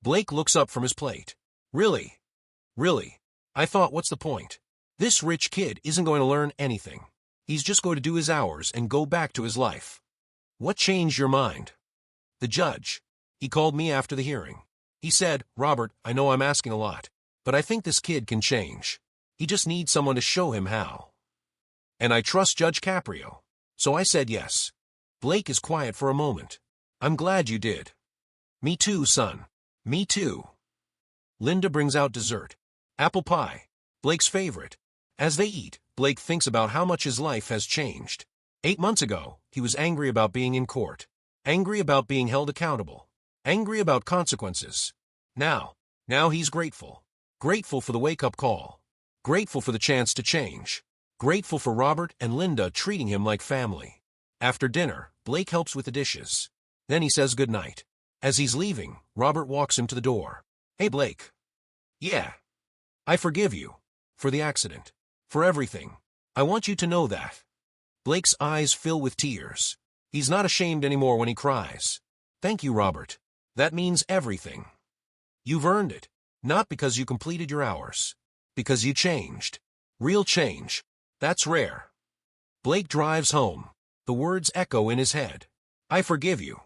Blake looks up from his plate. Really? Really? I thought, what's the point? This rich kid isn't going to learn anything. He's just going to do his hours and go back to his life. What changed your mind? The judge. He called me after the hearing. He said, Robert, I know I'm asking a lot, but I think this kid can change. He just needs someone to show him how. And I trust Judge Caprio. So I said yes. Blake is quiet for a moment. I'm glad you did. Me too, son. Me too. Linda brings out dessert. Apple pie. Blake's favorite. As they eat, Blake thinks about how much his life has changed. 8 months ago, he was angry about being in court. Angry about being held accountable. Angry about consequences. Now he's grateful. Grateful for the wake-up call. Grateful for the chance to change. Grateful for Robert and Linda treating him like family. After dinner, Blake helps with the dishes. Then he says goodnight. As he's leaving, Robert walks him to the door. Hey, Blake. Yeah. I forgive you. For the accident. For everything. I want you to know that. Blake's eyes fill with tears. He's not ashamed anymore when he cries. Thank you, Robert. That means everything. You've earned it, not because you completed your hours. Because you changed. Real change. That's rare. Blake drives home. The words echo in his head. I forgive you.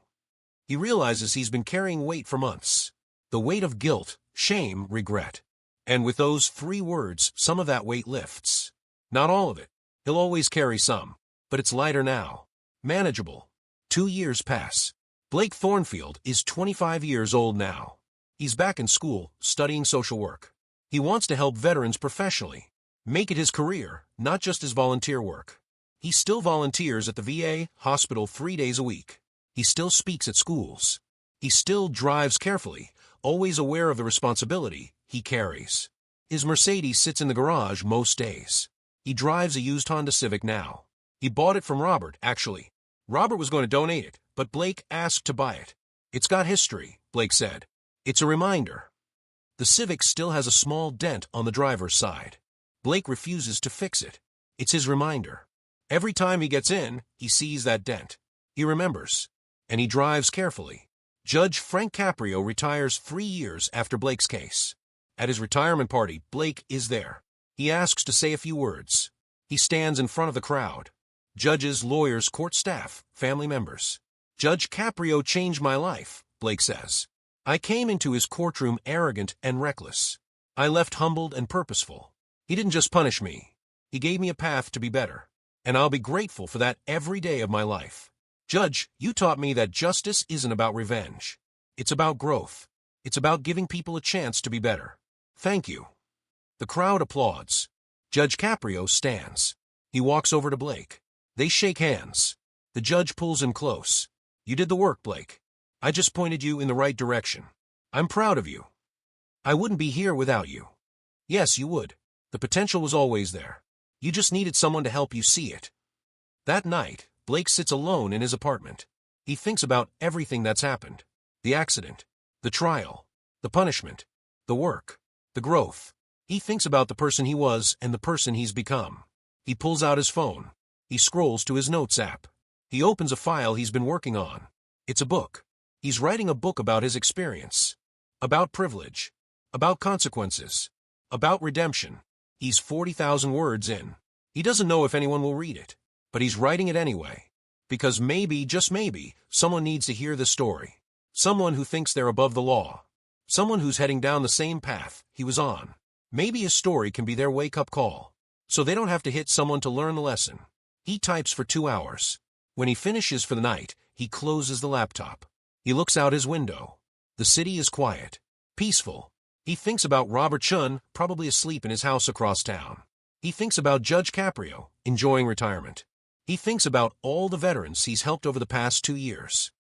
He realizes he's been carrying weight for months. The weight of guilt, shame, regret. And with those 3 words, some of that weight lifts. Not all of it. He'll always carry some. But it's lighter now. Manageable. 2 years pass. Blake Thornfield is 25 years old now. He's back in school, studying social work. He wants to help veterans professionally. Make it his career, not just his volunteer work. He still volunteers at the VA hospital 3 days a week. He still speaks at schools. He still drives carefully, always aware of the responsibility he carries. His Mercedes sits in the garage most days. He drives a used Honda Civic now. He bought it from Robert, actually. Robert was going to donate it, but Blake asked to buy it. It's got history, Blake said. It's a reminder. The Civic still has a small dent on the driver's side. Blake refuses to fix it. It's his reminder. Every time he gets in, he sees that dent. He remembers. And he drives carefully. Judge Frank Caprio retires 3 years after Blake's case. At his retirement party, Blake is there. He asks to say a few words. He stands in front of the crowd. Judges, lawyers, court staff, family members. Judge Caprio changed my life, Blake says. I came into his courtroom arrogant and reckless. I left humbled and purposeful. He didn't just punish me. He gave me a path to be better. And I'll be grateful for that every day of my life. Judge, you taught me that justice isn't about revenge. It's about growth. It's about giving people a chance to be better. Thank you. The crowd applauds. Judge Caprio stands. He walks over to Blake. They shake hands. The judge pulls him close. You did the work, Blake. I just pointed you in the right direction. I'm proud of you. I wouldn't be here without you. Yes, you would. The potential was always there. You just needed someone to help you see it. That night, Blake sits alone in his apartment. He thinks about everything that's happened. The accident, the trial, the punishment, the work, the growth. He thinks about the person he was and the person he's become. He pulls out his phone. He scrolls to his notes app. He opens a file he's been working on. It's a book. He's writing a book about his experience. About privilege. About consequences. About redemption. He's 40,000 words in. He doesn't know if anyone will read it, but he's writing it anyway. Because maybe, just maybe, someone needs to hear this story. Someone who thinks they're above the law. Someone who's heading down the same path he was on. Maybe his story can be their wake-up call, so they don't have to hit someone to learn the lesson. He types for 2 hours. When he finishes for the night, he closes the laptop. He looks out his window. The city is quiet, peaceful. He thinks about Robert Chen, probably asleep in his house across town. He thinks about Judge Caprio, enjoying retirement. He thinks about all the veterans he's helped over the past 2 years.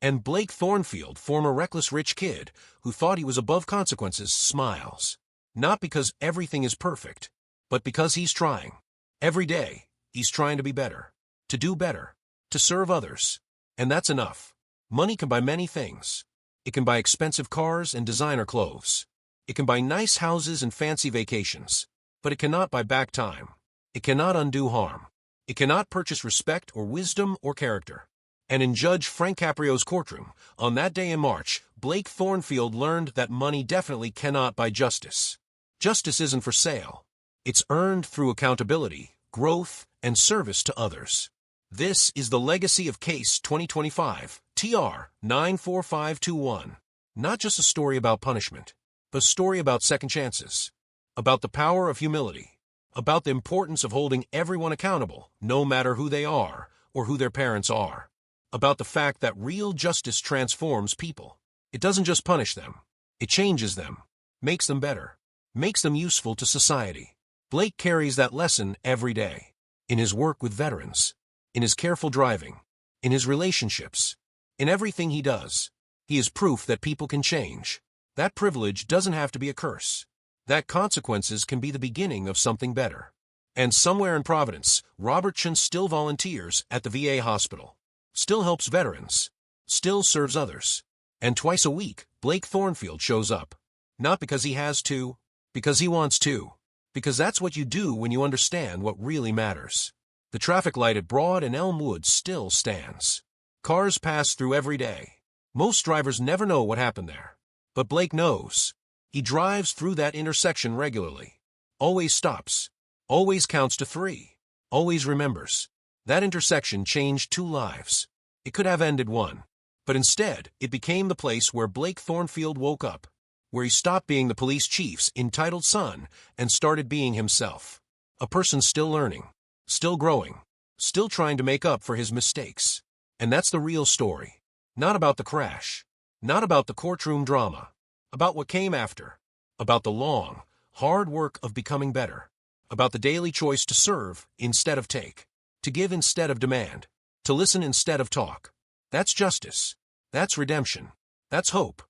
And Blake Thornfield, former reckless rich kid who thought he was above consequences, smiles. Not because everything is perfect, but because he's trying. Every day, he's trying to be better, to do better, to serve others. And that's enough. Money can buy many things. It can buy expensive cars and designer clothes. It can buy nice houses and fancy vacations. But it cannot buy back time. It cannot undo harm. It cannot purchase respect or wisdom or character. And in Judge Frank Caprio's courtroom, on that day in March, Blake Thornfield learned that money definitely cannot buy justice. Justice isn't for sale. It's earned through accountability, growth, and service to others. This is the legacy of Case 2025, TR 94521. Not just a story about punishment, but a story about second chances. About the power of humility. About the importance of holding everyone accountable, no matter who they are or who their parents are. About the fact that real justice transforms people. It doesn't just punish them. It changes them, makes them better, makes them useful to society. Blake carries that lesson every day. In his work with veterans, in his careful driving, in his relationships, in everything he does. He is proof that people can change. That privilege doesn't have to be a curse. That consequences can be the beginning of something better. And somewhere in Providence, Robert Chen still volunteers at the VA hospital. Still helps veterans. Still serves others. And twice a week, Blake Thornfield shows up. Not because he has to, because he wants to. Because that's what you do when you understand what really matters. The traffic light at Broad and Elmwood still stands. Cars pass through every day. Most drivers never know what happened there. But Blake knows. He drives through that intersection regularly. Always stops. Always counts to 3. Always remembers. That intersection changed 2 lives. It could have ended 1. But instead, it became the place where Blake Thornfield woke up, where he stopped being the police chief's entitled son and started being himself. A person still learning, still growing, still trying to make up for his mistakes. And that's the real story. Not about the crash, not about the courtroom drama, about what came after, about the long, hard work of becoming better, about the daily choice to serve instead of take, to give instead of demand, to listen instead of talk. That's justice. That's redemption. That's hope.